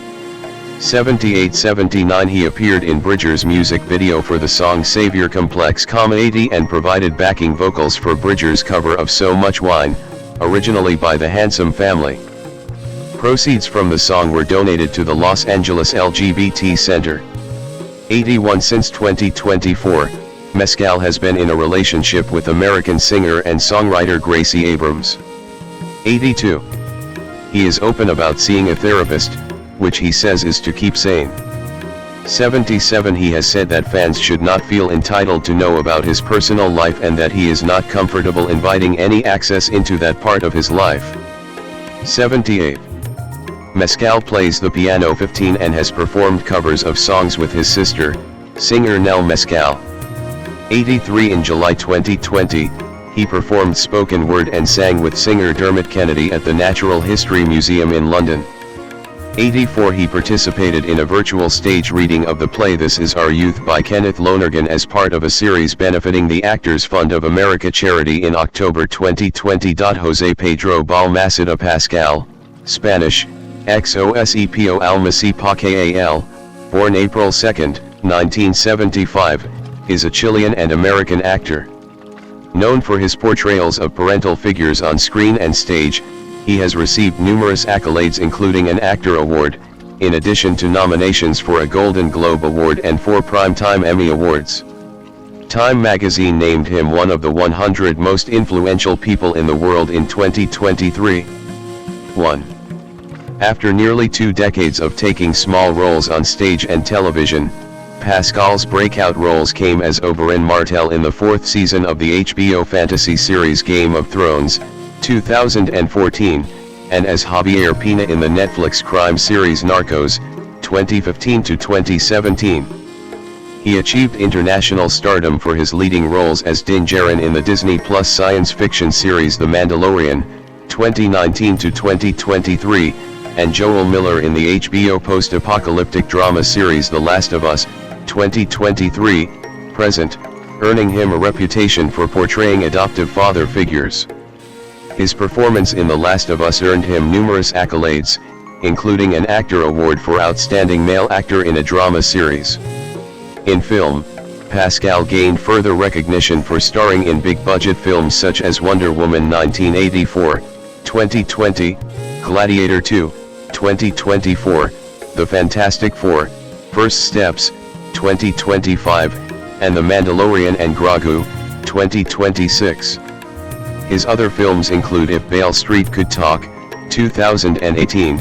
78-79 He appeared in Bridgers' music video for the song Savior Complex, 80 and provided backing vocals for Bridgers' cover of So Much Wine, originally by the Handsome Family. Proceeds from the song were donated to the Los Angeles LGBT Center. 81 Since 2024, Mescal has been in a relationship with American singer and songwriter Gracie Abrams. 82. He is open about seeing a therapist, which he says is to keep sane. 77 He has said that fans should not feel entitled to know about his personal life and that he is not comfortable inviting any access into that part of his life. 78. Mescal plays the piano 15 and has performed covers of songs with his sister, singer Nell Mescal. 83 In July 2020, he performed spoken word and sang with singer Dermot Kennedy at the Natural History Museum in London. 84 He participated in a virtual stage reading of the play This Is Our Youth by Kenneth Lonergan as part of a series benefiting the Actors Fund of America charity in October 2020. José Pedro Balmaceda Pascal, Spanish, Xosepo Almasi Pacal, born April 2, 1975, is a Chilean and American actor. Known for his portrayals of parental figures on screen and stage, he has received numerous accolades including an Actor Award, in addition to nominations for a Golden Globe Award and 4 Primetime Emmy Awards. Time magazine named him one of the 100 most influential people in the world in 2023. 1. After nearly 2 decades of taking small roles on stage and television, Pascal's breakout roles came as Oberyn Martell in the 4th season of the HBO fantasy series Game of Thrones, 2014, and as Javier Pina in the Netflix crime series Narcos, 2015 to 2017. He achieved international stardom for his leading roles as Din Djarin in the Disney Plus science fiction series The Mandalorian, 2019 to 2023, and Joel Miller in the HBO post-apocalyptic drama series The Last of Us, 2023, present, earning him a reputation for portraying adoptive father figures. His performance in The Last of Us earned him numerous accolades, including an Actor Award for Outstanding Male Actor in a Drama Series. In film, Pascal gained further recognition for starring in big-budget films such as Wonder Woman 1984, 2020, Gladiator II, 2024, The Fantastic Four, First Steps, 2025, and The Mandalorian and Grogu, 2026. His other films include If Beale Street Could Talk, 2018,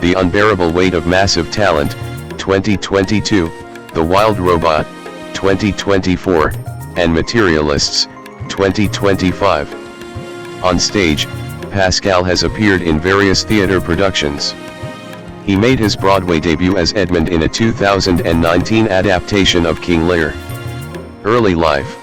The Unbearable Weight of Massive Talent, 2022, The Wild Robot, 2024, and Materialists, 2025. On stage, Pascal has appeared in various theater productions. He made his Broadway debut as Edmund in a 2019 adaptation of King Lear. Early life.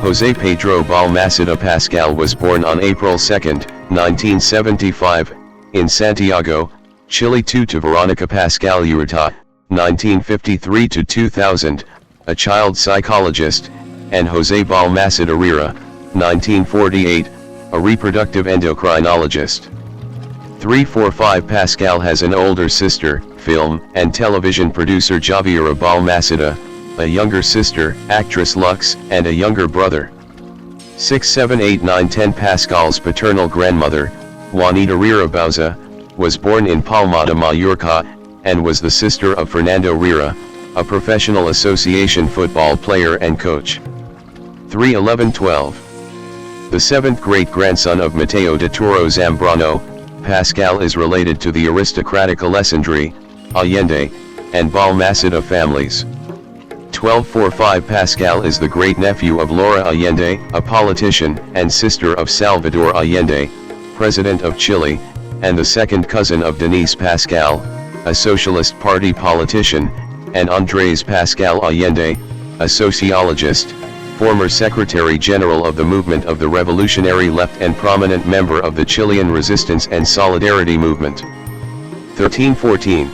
José Pedro Balmaceda Pascal was born on April 2, 1975, in Santiago, Chile to Veronica Pascal Ureta, 1953 to 2000, a child psychologist, and José Balmaceda Riera, 1948, a reproductive endocrinologist. 345 Pascal has an older sister, film and television producer Javiera Balmaceda, a younger sister, actress Lux, and a younger brother. 6, 7, 8, 9, 10 Pascal's paternal grandmother, Juanita Riera Bauza, was born in Palma de Mallorca, and was the sister of Fernando Riera, a professional association football player and coach. 3, 11, 12. The 7th great-grandson of Mateo de Toro Zambrano, Pascal is related to the aristocratic Alessandri, Allende, and Balmaceda families. 1245 Pascal is the great-nephew of Laura Allende, a politician, and sister of Salvador Allende, President of Chile, and the second cousin of Denise Pascal, a Socialist Party politician, and Andrés Pascal Allende, a sociologist, former Secretary General of the Movement of the Revolutionary Left and prominent member of the Chilean Resistance and Solidarity Movement. 1314.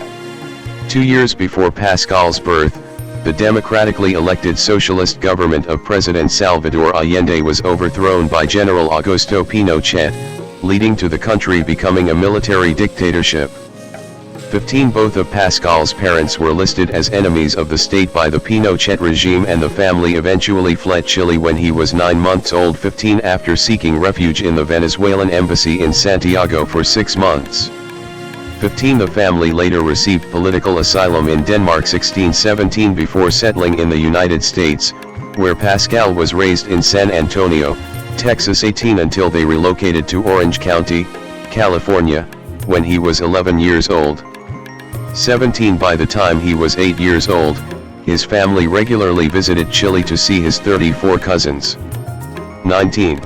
2 years before Pascal's birth, the democratically elected socialist government of President Salvador Allende was overthrown by General Augusto Pinochet, leading to the country becoming a military dictatorship. 15 Both of Pascal's parents were listed as enemies of the state by the Pinochet regime, and the family eventually fled Chile when he was 9 months old. 15 After seeking refuge in the Venezuelan embassy in Santiago for 6 months. 15 The family later received political asylum in Denmark. 1617 Before settling in the United States, where Pascal was raised in San Antonio, Texas. 18 Until they relocated to Orange County, California, when he was 11 years old. 17 By the time he was 8 years old, his family regularly visited Chile to see his 34 cousins. 19.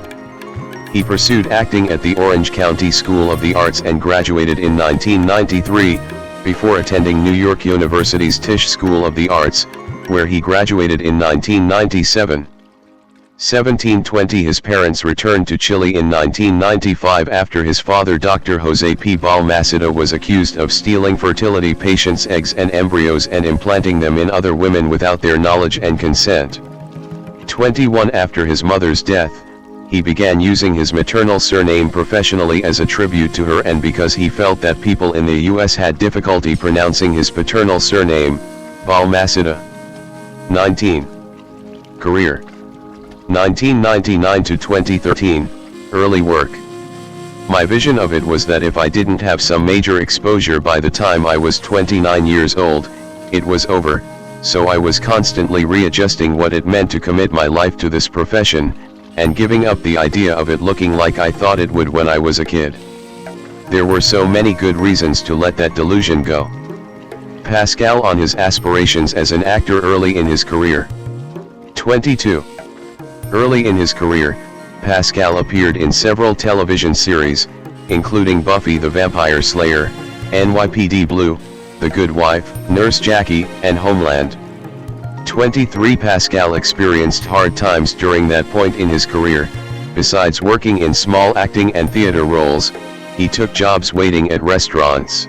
He pursued acting at the Orange County School of the Arts and graduated in 1993, before attending New York University's Tisch School of the Arts, where he graduated in 1997. 1720 His parents returned to Chile in 1995 after his father Dr. José P. Balmaceda was accused of stealing fertility patients' eggs and embryos and implanting them in other women without their knowledge and consent. 21 After his mother's death, he began using his maternal surname professionally as a tribute to her, and because he felt that people in the US had difficulty pronouncing his paternal surname, Balmaceda. 19. Career 1999 to 2013, early work. My vision of it was that if I didn't have some major exposure by the time I was 29 years old, it was over, so I was constantly readjusting what it meant to commit my life to this profession, and giving up the idea of it looking like I thought it would when I was a kid. There were so many good reasons to let that delusion go. Pascal on his aspirations as an actor early in his career. 22. Early in his career, Pascal appeared in several television series, including Buffy the Vampire Slayer, NYPD Blue, The Good Wife, Nurse Jackie, and Homeland. 23. Pascal experienced hard times during that point in his career. Besides working in small acting and theater roles, he took jobs waiting at restaurants.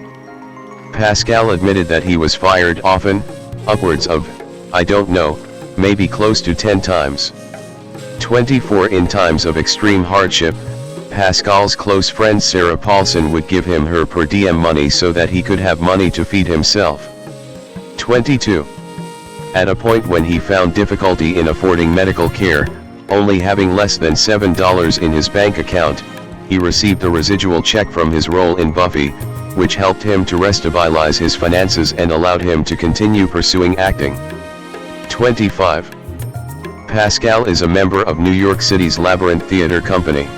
Pascal admitted that he was fired often, upwards of, I don't know, maybe close to 10 times. 24. In times of extreme hardship, Pascal's close friend Sarah Paulson would give him her per diem money so that he could have money to feed himself. 22. At a point when he found difficulty in affording medical care, only having less than $7 in his bank account, he received a residual check from his role in Buffy, which helped him to restabilize his finances and allowed him to continue pursuing acting. 25. Pascal is a member of New York City's Labyrinth Theater Company.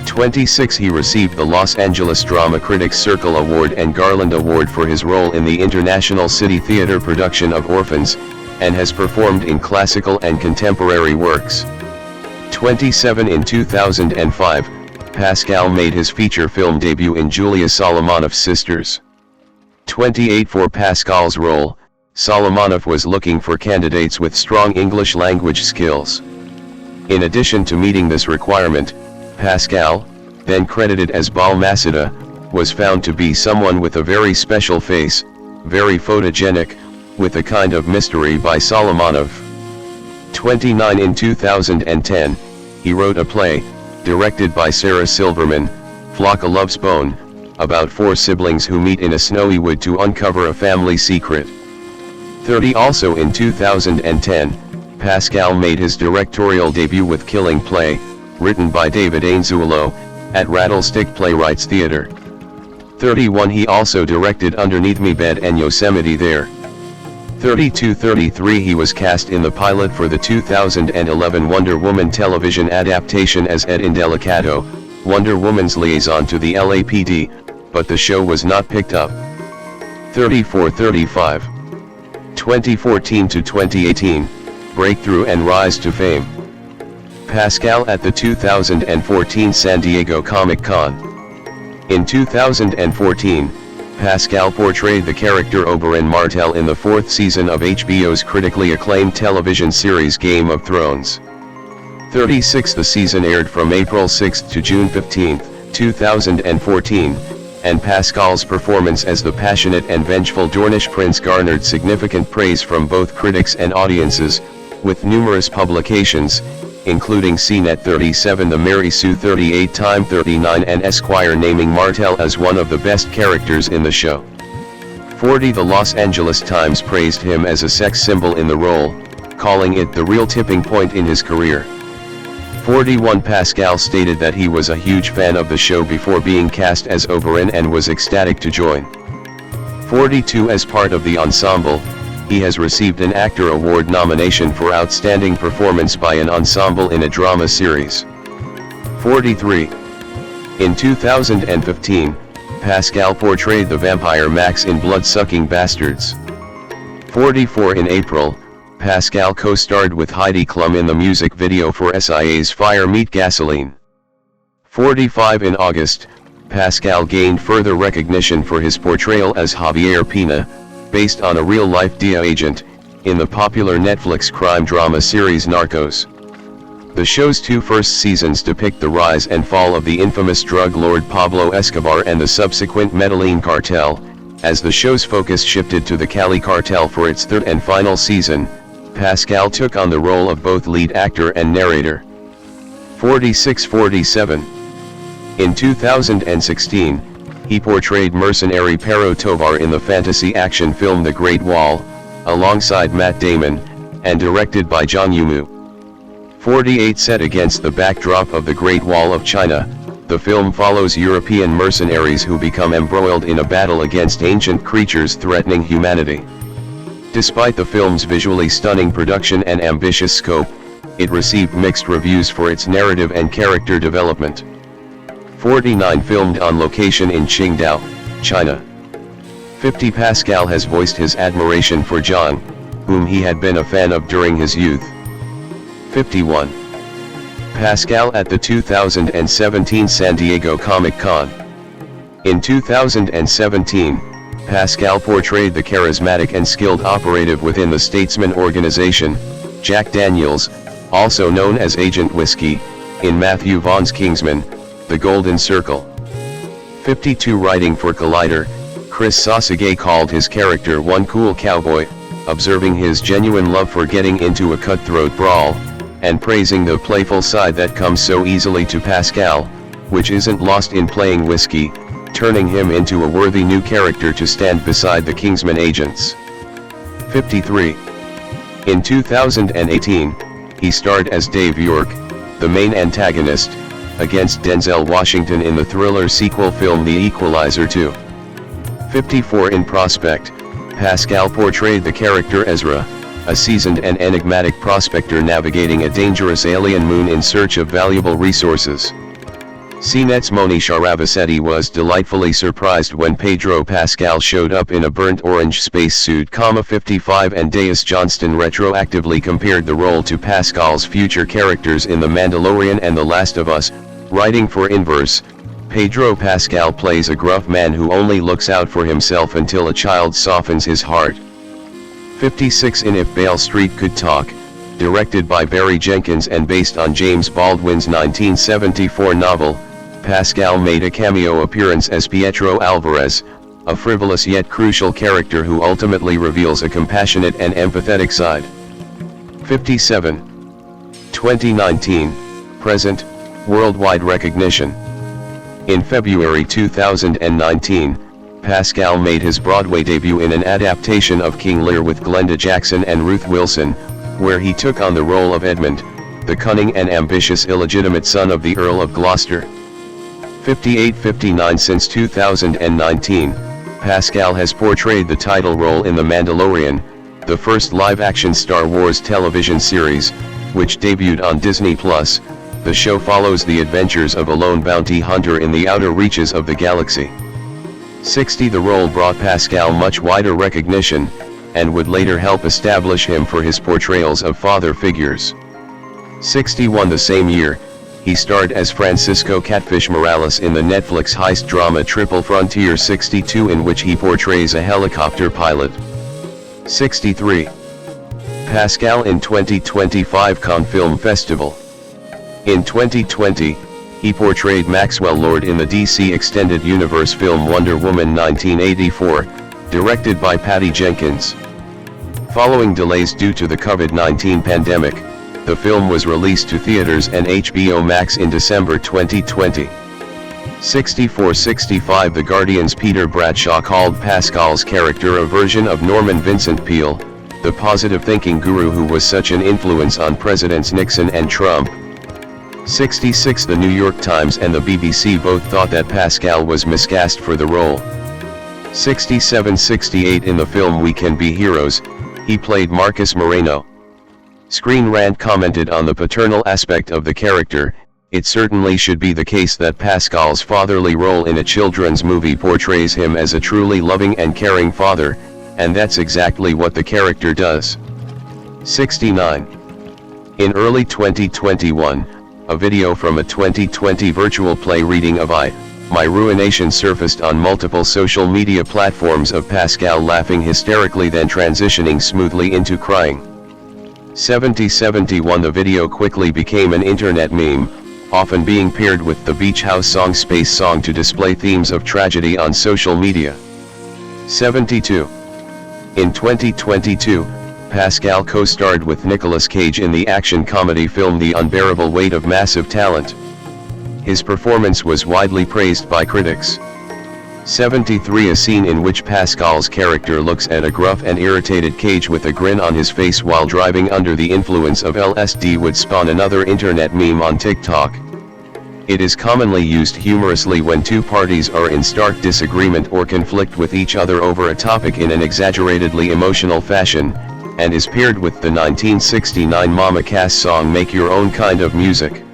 26. He received the Los Angeles Drama Critics Circle Award and Garland Award for his role in the International City Theater production of Orphans, and has performed in classical and contemporary works. 27. In 2005, Pascal made his feature film debut in Julia Solomonoff's Sisters. 28. For Pascal's role, Solomonoff was looking for candidates with strong English language skills. In addition to meeting this requirement, Pascal, then credited as Paul Mescal, was found to be someone with a very special face, very photogenic, with a kind of mystery by Solomonoff. 29. In 2010, he wrote a play, directed by Sarah Silverman, Flock a Love's Bone, about 4 siblings who meet in a snowy wood to uncover a family secret. 30. Also in 2010, Pascal made his directorial debut with Killing Play, written by David Ainzulo, at Rattlestick Playwrights Theater. 31. He also directed Underneath Me Bed and Yosemite There. 32. 33. He was cast in the pilot for the 2011 Wonder Woman television adaptation as Ed Indelicato, Wonder Woman's liaison to the LAPD, but the show was not picked up. 34. 35. 2014 to 2018, Breakthrough and Rise to Fame. Pascal at the 2014 San Diego Comic-Con. In 2014, Pascal portrayed the character Oberyn Martell in the 4th season of HBO's critically acclaimed television series Game of Thrones. 36. The season aired from April 6 to June 15, 2014, and Pascal's performance as the passionate and vengeful Dornish prince garnered significant praise from both critics and audiences, with numerous publications, including CNET 37, The Mary Sue 38 Time 39 and Esquire naming Martell as one of the best characters in the show. 40. The Los Angeles Times praised him as a sex symbol in the role, calling it the real tipping point in his career. 41. Pascal stated that he was a huge fan of the show before being cast as Oberyn and was ecstatic to join. 42. As part of the ensemble, he has received an Actor Award nomination for Outstanding Performance by an Ensemble in a Drama Series. 43. In 2015, Pascal portrayed the vampire Max in Blood-Sucking Bastards. 44. In April, Pascal co-starred with Heidi Klum in the music video for SIA's Fire Meet Gasoline. 45. In August, Pascal gained further recognition for his portrayal as Javier Pina, based on a real-life DEA agent, in the popular Netflix crime drama series Narcos. The show's 2 first seasons depict the rise and fall of the infamous drug lord Pablo Escobar and the subsequent Medellin cartel. As the show's focus shifted to the Cali cartel for its 3rd and final season, Pascal took on the role of both lead actor and narrator. 46. 47. In 2016, he portrayed mercenary Pero Tovar in the fantasy action film The Great Wall, alongside Matt Damon, and directed by Zhang Yimou. 48. Set against the backdrop of the Great Wall of China, the film follows European mercenaries who become embroiled in a battle against ancient creatures threatening humanity. Despite the film's visually stunning production and ambitious scope, it received mixed reviews for its narrative and character development. 49 filmed on location in Qingdao, China. 50 Pascal has voiced his admiration for John, whom he had been a fan of during his youth. 51. Pascal at the 2017 San Diego Comic-Con. In 2017, Pascal portrayed the charismatic and skilled operative within the Statesman organization, Jack Daniels, also known as Agent Whiskey, in Matthew Vaughn's Kingsman, The Golden Circle. 52 Writing for Collider, Chris Sasage called his character one cool cowboy, observing his genuine love for getting into a cutthroat brawl, and praising the playful side that comes so easily to Pascal, which isn't lost in playing Whiskey, turning him into a worthy new character to stand beside the Kingsman agents. 53. In 2018, he starred as Dave York, the main antagonist, against Denzel Washington in the thriller sequel film The Equalizer 2. 54 In Prospect, Pascal portrayed the character Ezra, a seasoned and enigmatic prospector navigating a dangerous alien moon in search of valuable resources. CNET's Moni Sharabasetti was delightfully surprised when Pedro Pascal showed up in a burnt orange spacesuit. 55 And Deus Johnston retroactively compared the role to Pascal's future characters in The Mandalorian and The Last of Us, writing for Inverse, Pedro Pascal plays a gruff man who only looks out for himself until a child softens his heart. 56 In If Beale Street Could Talk, directed by Barry Jenkins and based on James Baldwin's 1974 novel, Pascal made a cameo appearance as Pietro Alvarez, a frivolous yet crucial character who ultimately reveals a compassionate and empathetic side. 57. 2019, present, worldwide recognition. In February 2019, Pascal made his Broadway debut in an adaptation of King Lear with Glenda Jackson and Ruth Wilson, where he took on the role of Edmund, the cunning and ambitious illegitimate son of the Earl of Gloucester. 58-59 Since 2019, Pascal has portrayed the title role in The Mandalorian, the first live-action Star Wars television series, which debuted on Disney+. The show follows the adventures of a lone bounty hunter in the outer reaches of the galaxy. 60 The role brought Pascal much wider recognition, and would later help establish him for his portrayals of father figures. 61 The same year, he starred as Francisco Catfish Morales in the Netflix heist drama Triple Frontier. 62 In which he portrays a helicopter pilot. 63. Pascal in 2025 Cannes Film Festival. In 2020, he portrayed Maxwell Lord in the DC Extended Universe film Wonder Woman 1984, directed by Patty Jenkins. Following delays due to the COVID-19 pandemic, the film was released to theaters and HBO Max in December 2020. 64-65 The Guardian's Peter Bradshaw called Pascal's character a version of Norman Vincent Peale, the positive-thinking guru who was such an influence on Presidents Nixon and Trump. 66 The New York Times and the BBC both thought that Pascal was miscast for the role. 67-68 In the film We Can Be Heroes, he played Marcus Moreno. Screen Rant commented on the paternal aspect of the character. It certainly should be the case that Pascal's fatherly role in a children's movie portrays him as a truly loving and caring father, and that's exactly what the character does. 69. In early 2021, a video from a 2020 virtual play reading of My Ruination surfaced on multiple social media platforms of Pascal laughing hysterically then transitioning smoothly into crying. 70-71 The video quickly became an internet meme, often being paired with the Beach House song Space Song to display themes of tragedy on social media. 72. In 2022, Pascal co-starred with Nicolas Cage in the action comedy film The Unbearable Weight of Massive Talent. His performance was widely praised by critics. 73 A scene in which Pascal's character looks at a gruff and irritated Cage with a grin on his face while driving under the influence of LSD would spawn another internet meme on TikTok. It is commonly used humorously when two parties are in stark disagreement or conflict with each other over a topic in an exaggeratedly emotional fashion, and is paired with the 1969 Mama Cass song Make Your Own Kind of Music.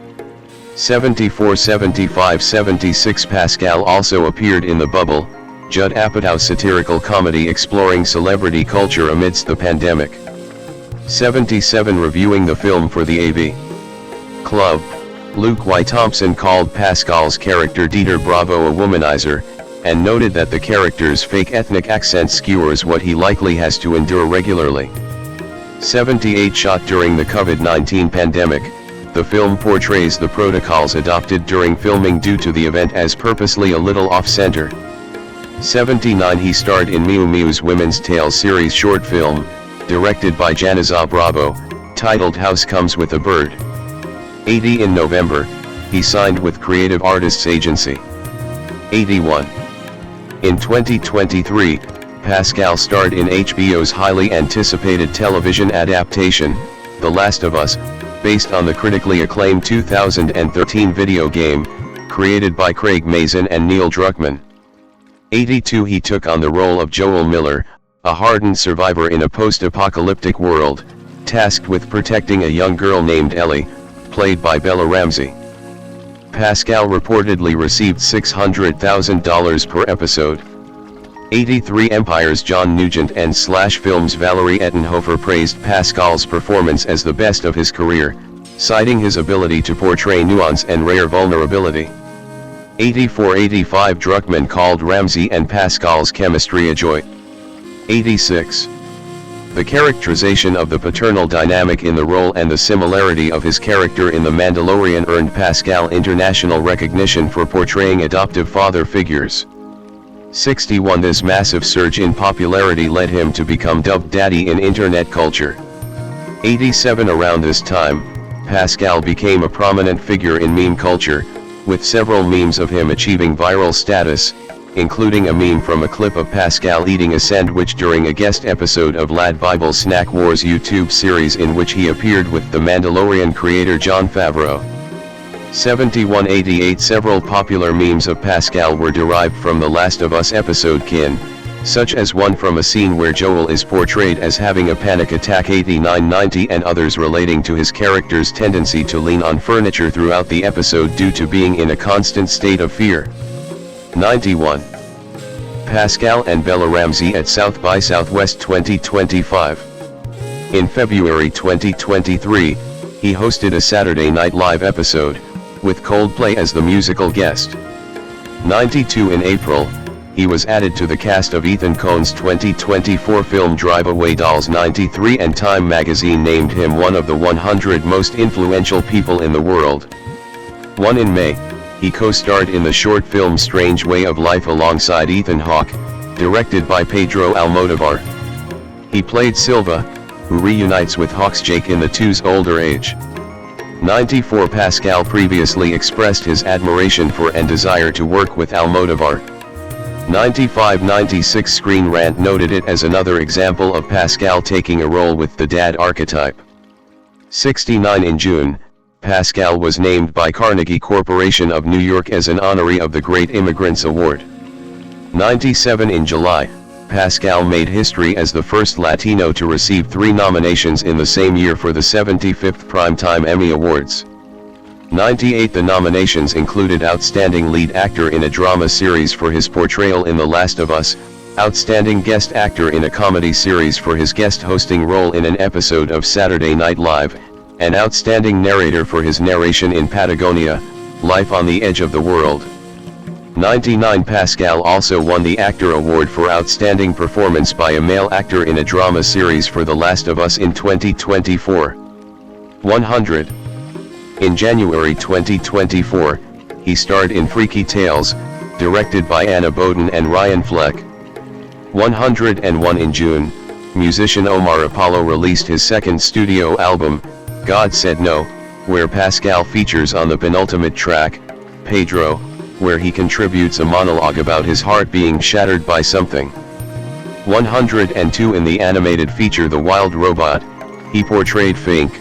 74, 75, 76 Pascal also appeared in The Bubble, Judd Apatow's satirical comedy exploring celebrity culture amidst the pandemic. 77 Reviewing the film for the AV Club, Luke Y. Thompson called Pascal's character Dieter Bravo a womanizer, and noted that the character's fake ethnic accent skewers what he likely has to endure regularly. 78 Shot during the COVID-19 pandemic, the film portrays the protocols adopted during filming due to the event as purposely a little off-center. 79 He starred in Miu Miu's Women's Tale series short film, directed by Janiza Bravo, titled House Comes with a Bird. 80 In November, he signed with Creative Artists Agency. 81. In 2023, Pascal starred in HBO's highly anticipated television adaptation, The Last of Us, based on the critically acclaimed 2013 video game, created by Craig Mazin and Neil Druckmann. 82 He took on the role of Joel Miller, a hardened survivor in a post-apocalyptic world, tasked with protecting a young girl named Ellie, played by Bella Ramsey. Pascal reportedly received $600,000 per episode. 83 Empire's John Nugent and Slash Films' Valerie Ettenhofer praised Pascal's performance as the best of his career, citing his ability to portray nuance and rare vulnerability. 84-85 Druckmann called Ramsey and Pascal's chemistry a joy. 86. The characterization of the paternal dynamic in the role and the similarity of his character in The Mandalorian earned Pascal international recognition for portraying adoptive father figures. 61 This massive surge in popularity led him to become dubbed Daddy in internet culture. 87 Around this time, Pascal became a prominent figure in meme culture, with several memes of him achieving viral status, including a meme from a clip of Pascal eating a sandwich during a guest episode of Lad Bible Snack Wars YouTube series in which he appeared with The Mandalorian creator Jon Favreau. 71-88 Several popular memes of Pascal were derived from The Last of Us episode Kin, such as one from a scene where Joel is portrayed as having a panic attack. 89-90 and others relating to his character's tendency to lean on furniture throughout the episode due to being in a constant state of fear. 91. Pascal and Bella Ramsey at South by Southwest 2025. In February 2023, he hosted a Saturday Night Live episode, with Coldplay as the musical guest. 92 In April, he was added to the cast of Ethan Coen's 2024 film Drive Away Dolls. 93 and Time magazine named him one of the 100 most influential people in the world. 1 In May, he co-starred in the short film Strange Way of Life alongside Ethan Hawke, directed by Pedro Almodovar. He played Silva, who reunites with Hawke's Jake in the two's older age. 94 Pascal previously expressed his admiration for and desire to work with Almodovar. 95-96 Screen Rant noted it as another example of Pascal taking a role with the dad archetype. 69 In June, Pascal was named by Carnegie Corporation of New York as an honoree of the Great Immigrants Award. 97 In July, Pascal made history as the first Latino to receive 3 nominations in the same year for the 75th Primetime Emmy Awards. 98 The nominations included Outstanding Lead Actor in a Drama Series for his portrayal in The Last of Us, Outstanding Guest Actor in a Comedy Series for his guest hosting role in an episode of Saturday Night Live, and Outstanding Narrator for his narration in Patagonia, Life on the Edge of the World. 99 Pascal also won the Actor Award for Outstanding Performance by a Male Actor in a Drama Series for The Last of Us in 2024. 100. In January 2024, he starred in Freaky Tales, directed by Anna Boden and Ryan Fleck. 101 In June, musician Omar Apollo released his second studio album, God Said No, where Pascal features on the penultimate track, Pedro, where he contributes a monologue about his heart being shattered by something. 102 In the animated feature The Wild Robot, he portrayed Fink,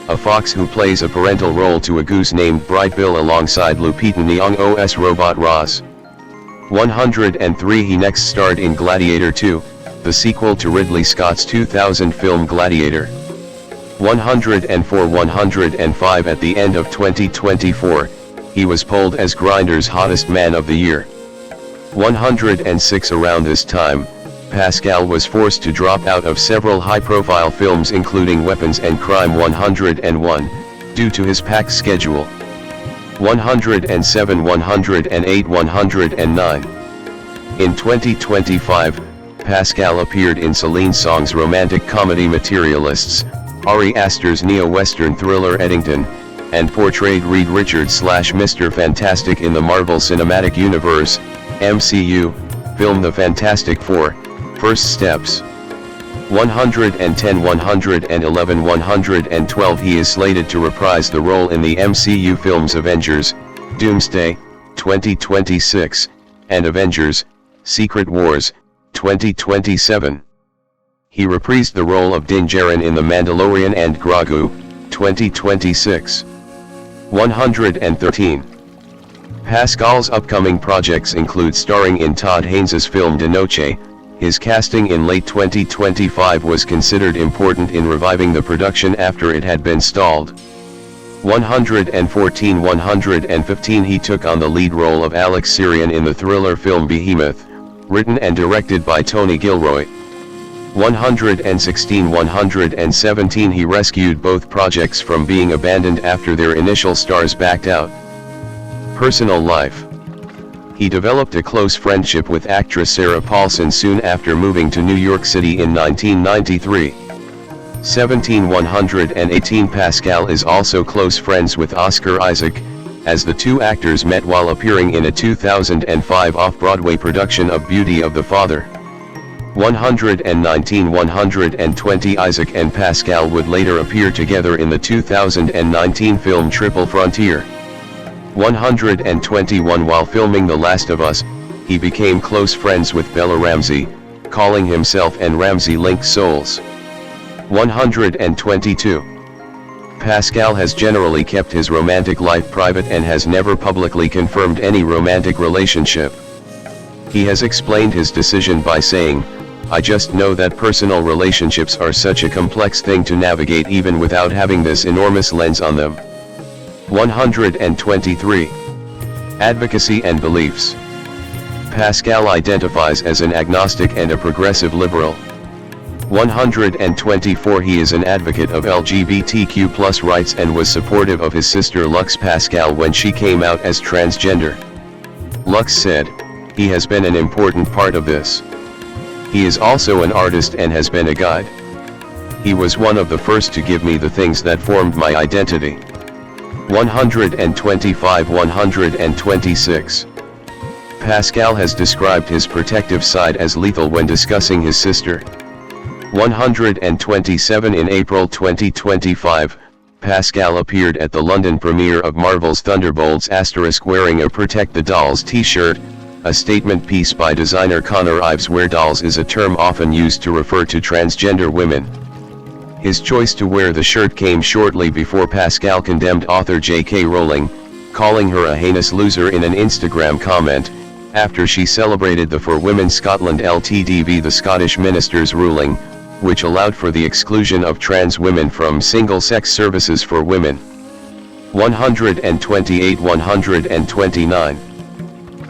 a fox who plays a parental role to a goose named Bright Bill alongside Lupita Nyong'o's robot Roz. 103 He next starred in Gladiator II, the sequel to Ridley Scott's 2000 film Gladiator. 104 105 At the end of 2024, he was polled as Grindr's hottest man of the year. 106 Around this time, Pascal was forced to drop out of several high-profile films including Weapons and Crime 101, due to his packed schedule. 107 108 109 In 2025, Pascal appeared in Celine Song's romantic comedy Materialists, Ari Aster's neo-western thriller Eddington, and portrayed Reed Richards/Mr. Fantastic in the Marvel Cinematic Universe, MCU, film The Fantastic Four, First Steps. 110 111 112 He is slated to reprise the role in the MCU films Avengers, Doomsday, 2026, and Avengers, Secret Wars, 2027. He reprised the role of Din Djarin in The Mandalorian and Grogu, 2026. 113. Pascal's upcoming projects include starring in Todd Haynes' film De Noche. His casting in late 2025 was considered important in reviving the production after it had been stalled. 114 115 He took on the lead role of Alex Syrian in the thriller film Behemoth, written and directed by Tony Gilroy. 116 117 He rescued both projects from being abandoned after their initial stars backed out. Personal life. He developed a close friendship with actress Sarah Paulson soon after moving to New York City in 1993. 17 118 Pascal is also close friends with Oscar Isaac, as the two actors met while appearing in a 2005 off-Broadway production of Beauty of the Father. 119 120 Isaac and Pascal would later appear together in the 2019 film Triple Frontier. 121 While filming The Last of Us, he became close friends with Bella Ramsey, calling himself and Ramsey linked souls. 122. Pascal has generally kept his romantic life private and has never publicly confirmed any romantic relationship. He has explained his decision by saying, "I just know that personal relationships are such a complex thing to navigate even without having this enormous lens on them." 123. Advocacy and beliefs. Pascal identifies as an agnostic and a progressive liberal. 124 He is an advocate of LGBTQ+ rights and was supportive of his sister Lux Pascal when she came out as transgender. Lux said, "He has been an important part of this. He is also an artist and has been a guide. He was one of the first to give me the things that formed my identity." 125 126. Pascal has described his protective side as lethal when discussing his sister. 127 In April 2025, Pascal appeared at the London premiere of Marvel's Thunderbolts * wearing a Protect the Dolls t-shirt, a statement piece by designer Connor Ives where dolls is a term often used to refer to transgender women. His choice to wear the shirt came shortly before Pascal condemned author J.K. Rowling, calling her a heinous loser in an Instagram comment, after she celebrated the For Women Scotland Ltd the Scottish minister's ruling, which allowed for the exclusion of trans women from single-sex services for women. 128 129.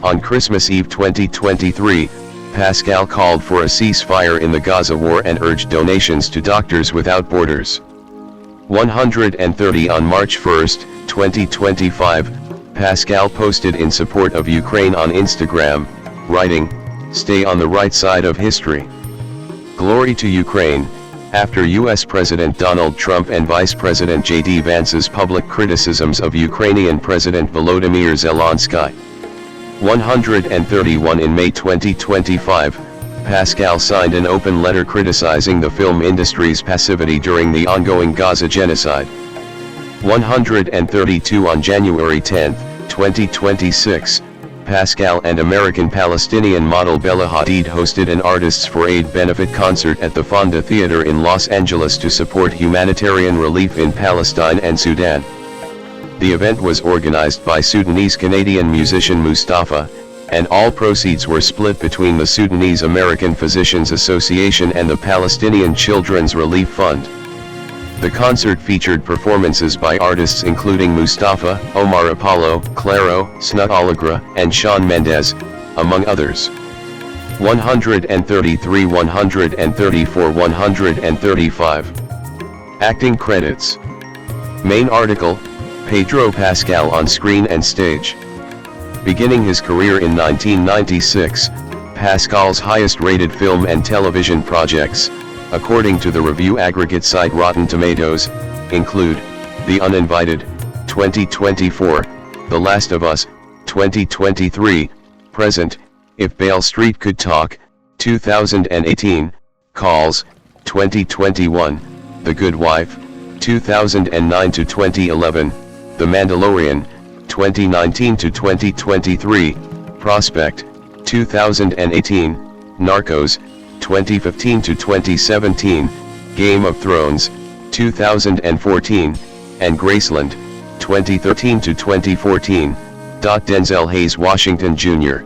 On Christmas Eve 2023, Pascal called for a ceasefire in the Gaza war and urged donations to Doctors Without Borders. 130 On March 1, 2025, Pascal posted in support of Ukraine on Instagram, writing, "Stay on the right side of history. Glory to Ukraine," after US President Donald Trump and Vice President J.D. Vance's public criticisms of Ukrainian President Volodymyr Zelensky. 131 In May 2025, Pascal signed an open letter criticizing the film industry's passivity during the ongoing Gaza genocide. 132 On January 10, 2026, Pascal and American-Palestinian model Bella Hadid hosted an Artists for Aid benefit concert at the Fonda Theater in Los Angeles to support humanitarian relief in Palestine and Sudan. The event was organized by Sudanese-Canadian musician Mustafa, and all proceeds were split between the Sudanese American Physicians Association and the Palestinian Children's Relief Fund. The concert featured performances by artists including Mustafa, Omar Apollo, Claro, Sna Allegra, and Shawn Mendes, among others. 133, 134, 135. Acting credits. Main article, Pedro Pascal on screen and stage. Beginning his career in 1996, Pascal's highest-rated film and television projects, according to the review aggregate site Rotten Tomatoes, include The Uninvited, 2024, The Last of Us, 2023, Present, If Beale Street Could Talk, 2018, Calls, 2021, The Good Wife, 2009 to 2011, The Mandalorian, 2019 to 2023, Prospect, 2018, Narcos, 2015 to 2017, Game of Thrones, 2014, and Graceland, 2013 to 2014. Denzel Hayes Washington Jr.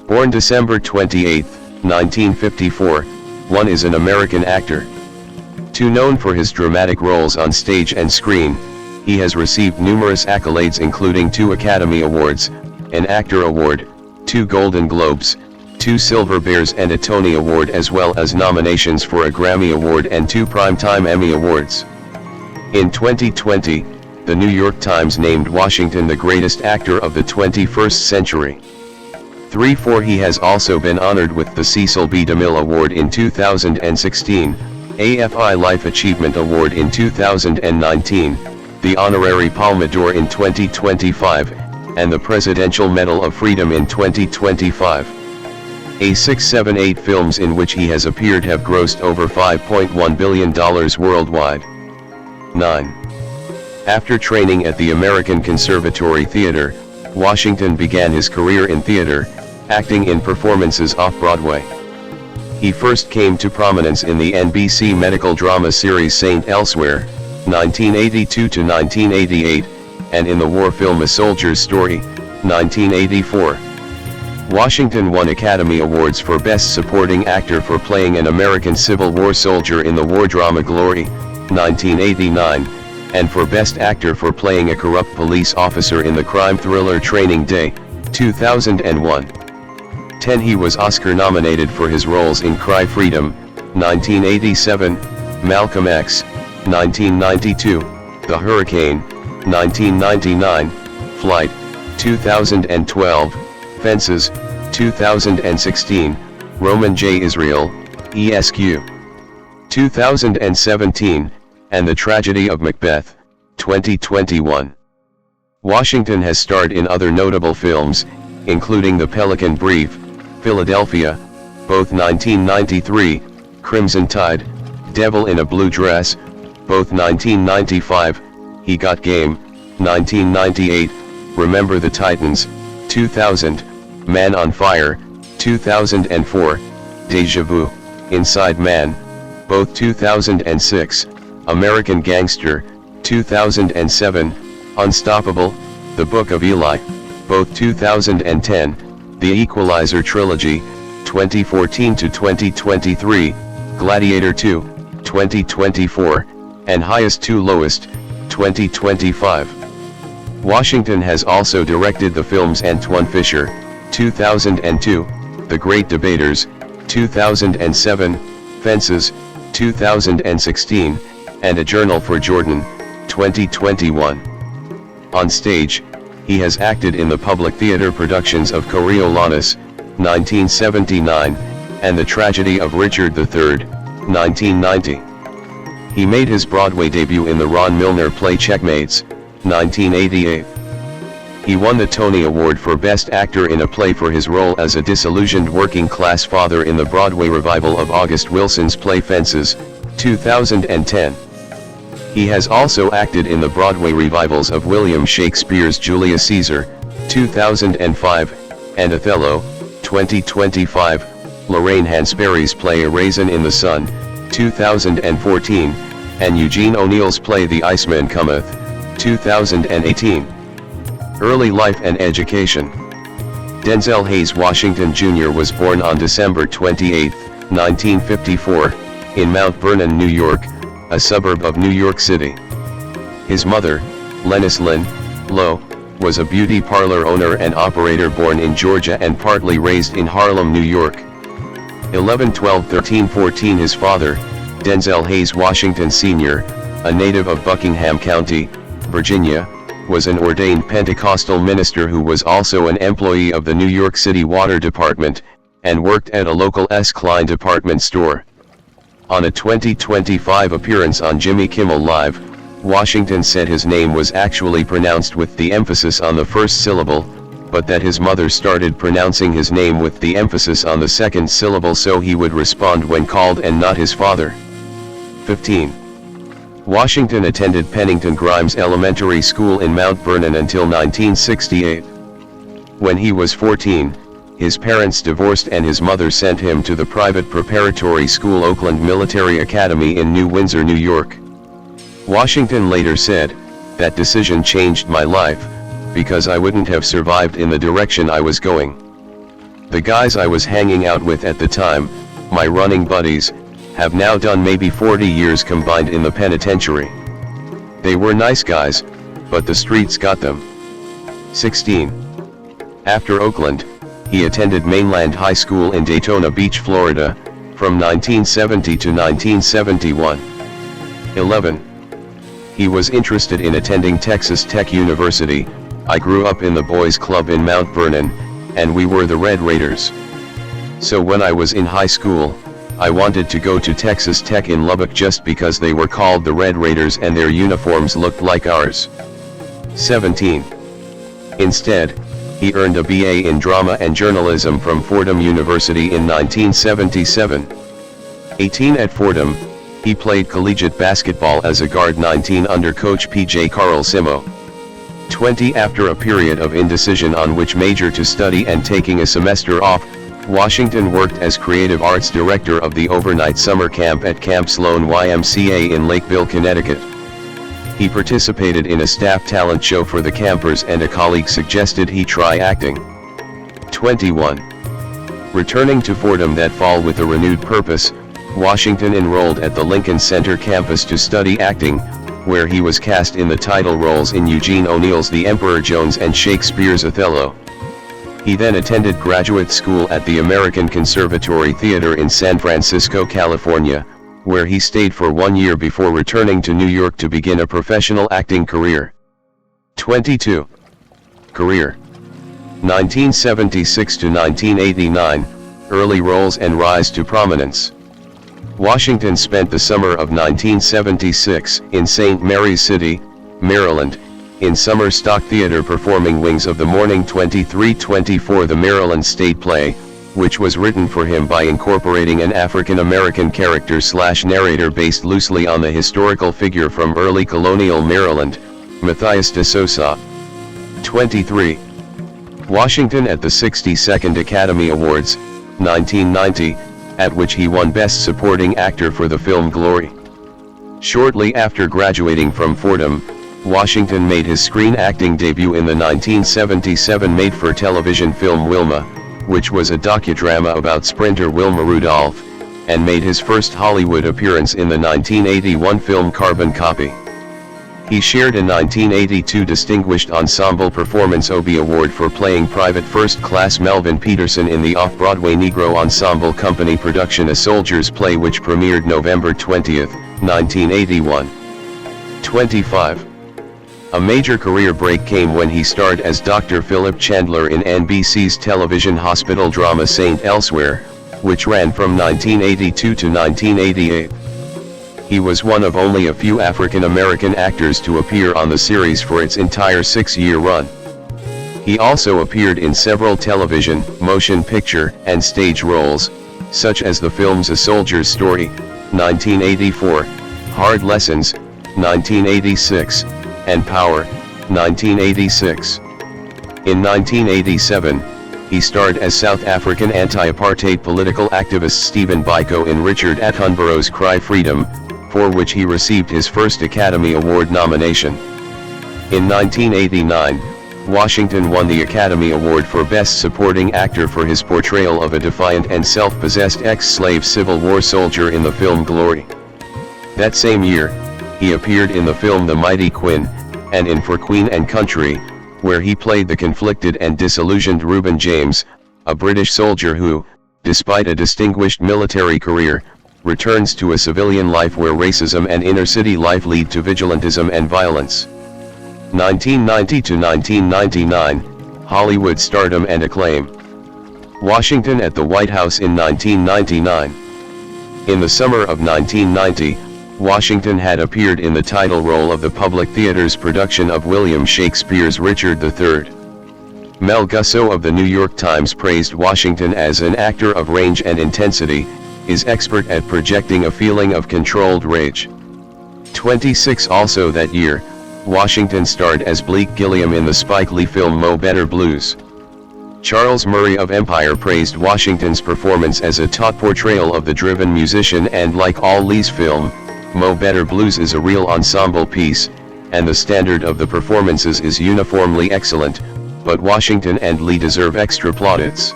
Born December 28, 1954, one is an American actor. Too known for his dramatic roles on stage and screen, he has received numerous accolades including 2 Academy Awards, an Actor Award, 2 Golden Globes, 2 Silver Bears and a Tony Award, as well as nominations for a Grammy Award and 2 Primetime Emmy Awards. In 2020, the New York Times named Washington the greatest actor of the 21st century. 3-4 He has also been honored with the Cecil B. DeMille Award in 2016, AFI Life Achievement Award in 2019, the Honorary Palme d'Or in 2025, and the Presidential Medal of Freedom in 2025. A 678 films in which he has appeared have grossed over $5.1 billion worldwide. 9. After training at the American Conservatory Theater, Washington began his career in theater, acting in performances off-Broadway. He first came to prominence in the NBC medical drama series Saint Elsewhere, 1982 to 1988, and in the war film A Soldier's Story, 1984. Washington won Academy Awards for Best Supporting Actor for playing an American Civil War soldier in the war drama Glory, 1989, and for Best Actor for playing a corrupt police officer in the crime thriller Training Day, 2001. 10 He was Oscar nominated for his roles in Cry Freedom, 1987, Malcolm X, 1992, The Hurricane, 1999, Flight, 2012, Fences, 2016, Roman J. Israel, ESQ, 2017, and The Tragedy of Macbeth, 2021. Washington has starred in other notable films, including The Pelican Brief, Philadelphia, both 1993, Crimson Tide, Devil in a Blue Dress, both 1995, He Got Game, 1998, Remember the Titans, 2000, Man on Fire, 2004, Deja Vu, Inside Man, both 2006, American Gangster, 2007, Unstoppable, The Book of Eli, both 2010, The Equalizer Trilogy, 2014 to 2023, Gladiator II, 2024, and Highest to Lowest, 2025. Washington has also directed the films Antoine Fisher, 2002, The Great Debaters, 2007, Fences, 2016, and A Journal for Jordan, 2021. On stage, he has acted in the public theater productions of Coriolanus, 1979, and The Tragedy of Richard III, 1990. He made his Broadway debut in the Ron Milner play Checkmates, 1988. He won the Tony Award for Best Actor in a Play for his role as a disillusioned working-class father in the Broadway revival of August Wilson's play Fences, 2010. He has also acted in the Broadway revivals of William Shakespeare's Julius Caesar, 2005, and Othello, 2025, Lorraine Hansberry's play A Raisin in the Sun, 2014, and Eugene O'Neill's play The Iceman Cometh, 2018. Early life and education. Denzel Hayes Washington Jr. was born on December 28, 1954, in Mount Vernon, New York, a suburb of New York City. His mother, Lennis Lynn Lowe, was a beauty parlor owner and operator born in Georgia and partly raised in Harlem, New York. 11, 12, 13, 14. His father, Denzel Hayes Washington Sr., a native of Buckingham County, Virginia, was an ordained Pentecostal minister who was also an employee of the New York City Water Department, and worked at a local S. Klein department store. On a 2025 appearance on Jimmy Kimmel Live, Washington said his name was actually pronounced with the emphasis on the first syllable, but that his mother started pronouncing his name with the emphasis on the second syllable so he would respond when called and not his father. 15. Washington attended Pennington Grimes Elementary School in Mount Vernon until 1968. When he was 14, his parents divorced and his mother sent him to the private preparatory school Oakland Military Academy in New Windsor, New York. Washington later said, "That decision changed my life, because I wouldn't have survived in the direction I was going. The guys I was hanging out with at the time, my running buddies, have now done maybe 40 years combined in the penitentiary. They were nice guys, but the streets got them." 16. After Oakland, he attended Mainland High School in Daytona Beach, Florida, from 1970 to 1971. 11. He was interested in attending Texas Tech University. "I grew up in the boys' club in Mount Vernon, and we were the Red Raiders. So when I was in high school, I wanted to go to Texas Tech in Lubbock just because they were called the Red Raiders and their uniforms looked like ours." 17. Instead, he earned a BA in Drama and Journalism from Fordham University in 1977. 18. At Fordham, he played collegiate basketball as a guard. 19. Under coach P.J. Carlsimo. 20. After a period of indecision on which major to study and taking a semester off, Washington worked as creative arts director of the overnight summer camp at Camp Sloan YMCA in Lakeville, Connecticut. He participated in a staff talent show for the campers and a colleague suggested he try acting. 21. Returning to Fordham that fall with a renewed purpose, Washington enrolled at the Lincoln Center campus to study acting, where he was cast in the title roles in Eugene O'Neill's The Emperor Jones and Shakespeare's Othello. He then attended graduate school at the American Conservatory Theater in San Francisco, California, where he stayed for 1 year before returning to New York to begin a professional acting career. 22. Career. 1976 to 1989, early roles and rise to prominence. Washington spent the summer of 1976 in St. Mary's City, Maryland, in summer stock theater performing Wings of the Morning 2324, the Maryland State Play, which was written for him by incorporating an African-American character/narrator based loosely on the historical figure from early colonial Maryland, Matthias de Sosa. 23. Washington at the 62nd Academy Awards, 1990, at which he won Best Supporting Actor for the film Glory. Shortly after graduating from Fordham, Washington made his screen acting debut in the 1977 made-for-television film Wilma, which was a docudrama about sprinter Wilma Rudolph, and made his first Hollywood appearance in the 1981 film Carbon Copy. He shared a 1982 Distinguished Ensemble Performance Obie Award for playing Private First Class Melvin Peterson in the off-Broadway Negro Ensemble Company production A Soldier's Play, which premiered November 20, 1981. 25. A major career break came when he starred as Dr. Philip Chandler in NBC's television hospital drama Saint Elsewhere, which ran from 1982 to 1988. He was one of only a few African-American actors to appear on the series for its entire 6-year run. He also appeared in several television, motion picture, and stage roles, such as the films A Soldier's Story, 1984, Hard Lessons, 1986, and Power, 1986. In 1987, he starred as South African anti-apartheid political activist Stephen Biko in Richard Attenborough's Cry Freedom, for which he received his first Academy Award nomination. In 1989, Washington won the Academy Award for Best Supporting Actor for his portrayal of a defiant and self-possessed ex-slave Civil War soldier in the film Glory. That same year, he appeared in the film The Mighty Quinn, and in For Queen and Country, where he played the conflicted and disillusioned Reuben James, a British soldier who, despite a distinguished military career, returns to a civilian life where racism and inner-city life lead to vigilantism and violence. 1990 to 1999, Hollywood stardom and acclaim. Washington at the White House in 1999. In the summer of 1990, Washington had appeared in the title role of the Public Theater's production of William Shakespeare's Richard III. Mel Gussow of the New York Times praised Washington as an actor of range and intensity, is expert at projecting a feeling of controlled rage. 26 Also that year, Washington starred as Bleak Gilliam in the Spike Lee film Mo Better Blues. Charles Murray of Empire praised Washington's performance as a taut portrayal of the driven musician, and like all Lee's film, Mo Better Blues is a real ensemble piece, and the standard of the performances is uniformly excellent, but Washington and Lee deserve extra plaudits.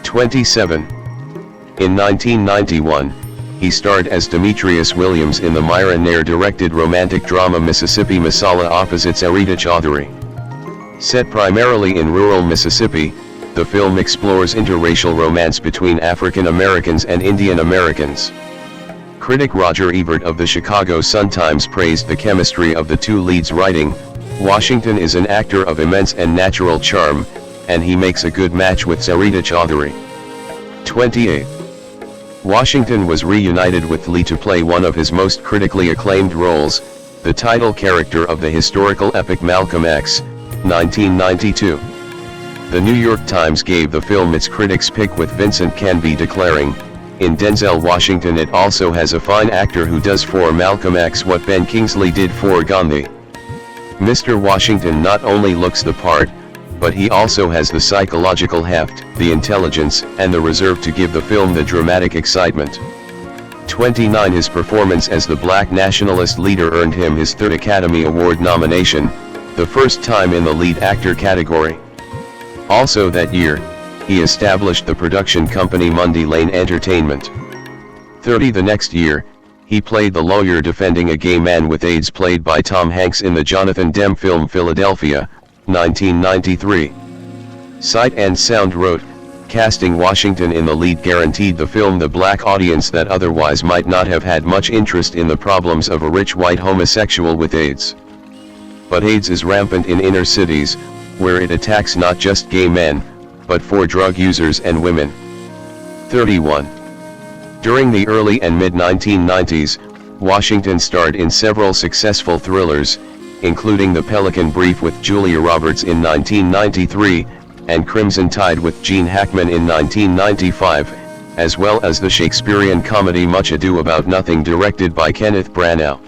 27. In 1991, he starred as Demetrius Williams in the Myra Nair-directed romantic drama Mississippi Masala opposite Sarita Chaudhary. Set primarily in rural Mississippi, the film explores interracial romance between African Americans and Indian Americans. Critic Roger Ebert of the Chicago Sun-Times praised the chemistry of the two leads, writing, "Washington is an actor of immense and natural charm, and he makes a good match with Sarita Chaudhary." 28. Washington was reunited with Lee to play one of his most critically acclaimed roles, the title character of the historical epic Malcolm X, 1992. The New York Times gave the film its critics' pick, with Vincent Canby declaring, "In Denzel Washington it also has a fine actor who does for Malcolm X what Ben Kingsley did for Gandhi. Mr. Washington not only looks the part, but he also has the psychological heft, the intelligence, and the reserve to give the film the dramatic excitement." 29 His performance as the black nationalist leader earned him his third Academy Award nomination, the first time in the lead actor category. Also that year, he established the production company Mundy Lane Entertainment. 30 The next year, he played the lawyer defending a gay man with AIDS played by Tom Hanks in the Jonathan Demme film Philadelphia, 1993. Sight and Sound wrote, "Casting Washington in the lead guaranteed the film the black audience that otherwise might not have had much interest in the problems of a rich white homosexual with AIDS. But AIDS is rampant in inner cities, where it attacks not just gay men, but for drug users and women." 31. During the early and mid-1990s, Washington starred in several successful thrillers, including The Pelican Brief with Julia Roberts in 1993, and Crimson Tide with Gene Hackman in 1995, as well as the Shakespearean comedy Much Ado About Nothing directed by Kenneth Branagh.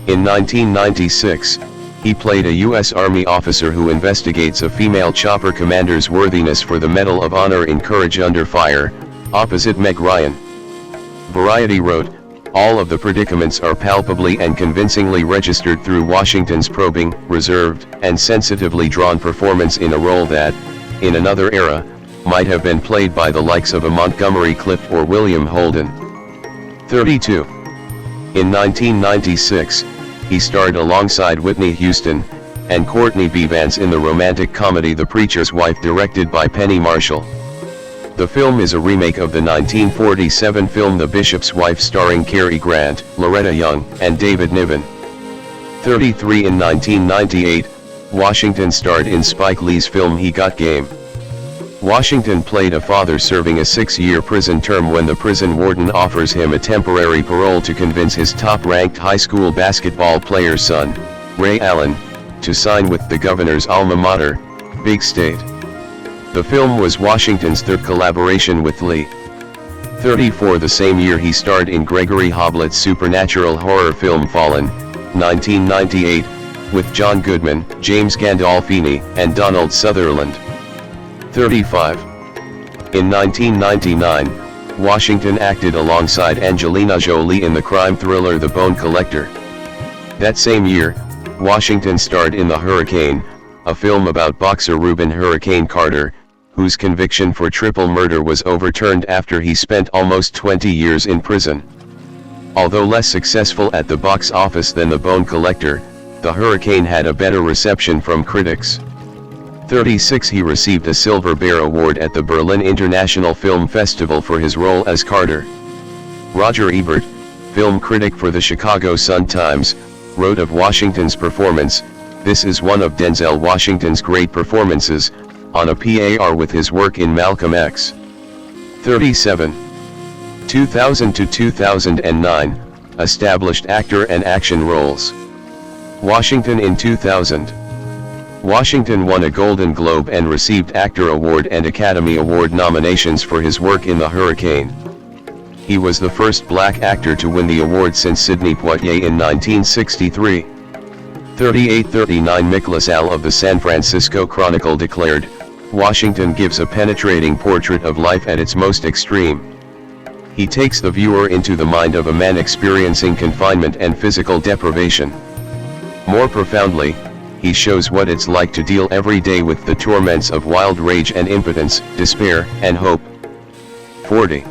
In 1996, he played a U.S. Army officer who investigates a female chopper commander's worthiness for the Medal of Honor in Courage Under Fire, opposite Meg Ryan. Variety wrote, "All of the predicaments are palpably and convincingly registered through Washington's probing, reserved, and sensitively drawn performance in a role that, in another era, might have been played by the likes of a Montgomery Clift or William Holden." 32. In 1996, he starred alongside Whitney Houston and Courtney B. Vance in the romantic comedy The Preacher's Wife directed by Penny Marshall. The film is a remake of the 1947 film The Bishop's Wife starring Cary Grant, Loretta Young, and David Niven. 33. In 1998, Washington starred in Spike Lee's film He Got Game. Washington played a father serving a 6-year prison term when the prison warden offers him a temporary parole to convince his top-ranked high school basketball player's son, Ray Allen, to sign with the governor's alma mater, Big State. The film was Washington's third collaboration with Lee. 34. The same year he starred in Gregory Hoblet's supernatural horror film Fallen, 1998, with John Goodman, James Gandolfini, and Donald Sutherland. 35. In 1999, Washington acted alongside Angelina Jolie in the crime thriller The Bone Collector. That same year, Washington starred in The Hurricane, a film about boxer Reuben "Hurricane" Carter, whose conviction for triple murder was overturned after he spent almost 20 years in prison. Although less successful at the box office than The Bone Collector, The Hurricane had a better reception from critics. 36. He received a Silver Bear Award at the Berlin International Film Festival for his role as Carter. Roger Ebert, film critic for the Chicago Sun-Times, wrote of Washington's performance, "This is one of Denzel Washington's great performances, on a par with his work in Malcolm X." 37. 2000 to 2009, established actor and action roles. Washington in 2000. Washington won a Golden Globe and received Actor Award and Academy Award nominations for his work in The Hurricane. He was the first black actor to win the award since Sidney Poitier in 1963. 38-39. Nicholas Al of the San Francisco Chronicle declared, "Washington gives a penetrating portrait of life at its most extreme. He takes the viewer into the mind of a man experiencing confinement and physical deprivation. More profoundly, he shows what it's like to deal every day with the torments of wild rage and impotence, despair, and hope." 40.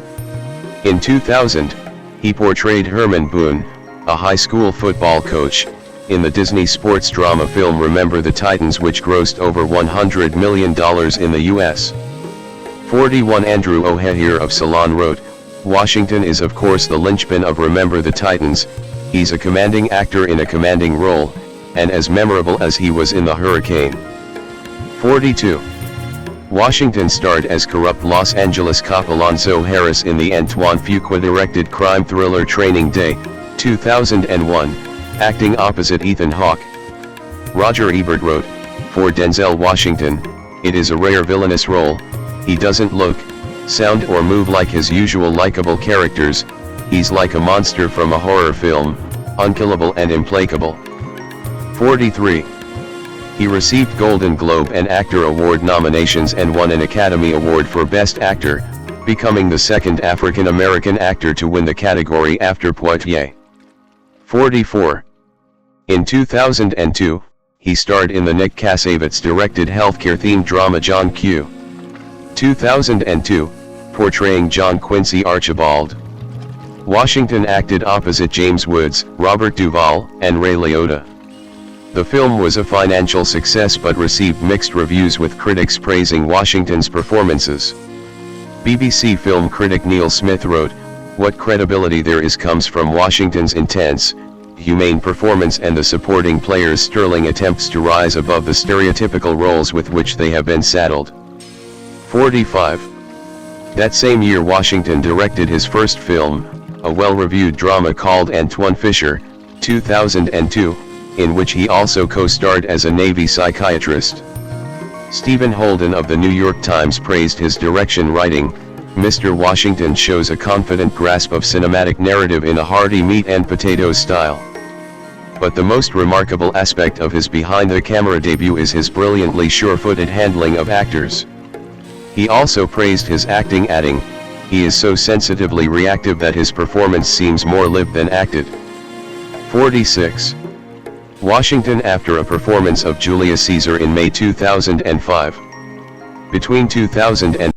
In 2000, he portrayed Herman Boone, a high school football coach, in the Disney sports drama film Remember the Titans, which grossed over $100 million in the US. 41. Andrew O'Hehir of Salon wrote, "Washington is of course the linchpin of Remember the Titans. He's a commanding actor in a commanding role, and as memorable as he was in The Hurricane." 42. Washington starred as corrupt Los Angeles cop Alonzo Harris in the Antoine Fuqua-directed crime thriller Training Day, 2001, acting opposite Ethan Hawke. Roger Ebert wrote, "For Denzel Washington, it is a rare villainous role. He doesn't look, sound or move like his usual likable characters. He's like a monster from a horror film, unkillable and implacable." 43. He received Golden Globe and Actor Award nominations and won an Academy Award for Best Actor, becoming the second African American actor to win the category after Poitier. 44. In 2002, he starred in the Nick Cassavetes-directed healthcare-themed drama John Q. 2002, portraying John Quincy Archibald. Washington acted opposite James Woods, Robert Duvall, and Ray Liotta. The film was a financial success but received mixed reviews, with critics praising Washington's performances. BBC film critic Neil Smith wrote, "What credibility there is comes from Washington's intense, humane performance and the supporting players' sterling attempts to rise above the stereotypical roles with which they have been saddled." 45. That same year Washington directed his first film, a well-reviewed drama called Antoine Fisher, 2002, in which he also co-starred as a Navy psychiatrist. Stephen Holden of the New York Times praised his direction, writing, "Mr. Washington shows a confident grasp of cinematic narrative in a hearty meat and potatoes style. But the most remarkable aspect of his behind-the-camera debut is his brilliantly sure-footed handling of actors." He also praised his acting, adding, "He is so sensitively reactive that his performance seems more lived than acted." 46. Washington after a performance of Julius Caesar in May 2005. Between 2000 and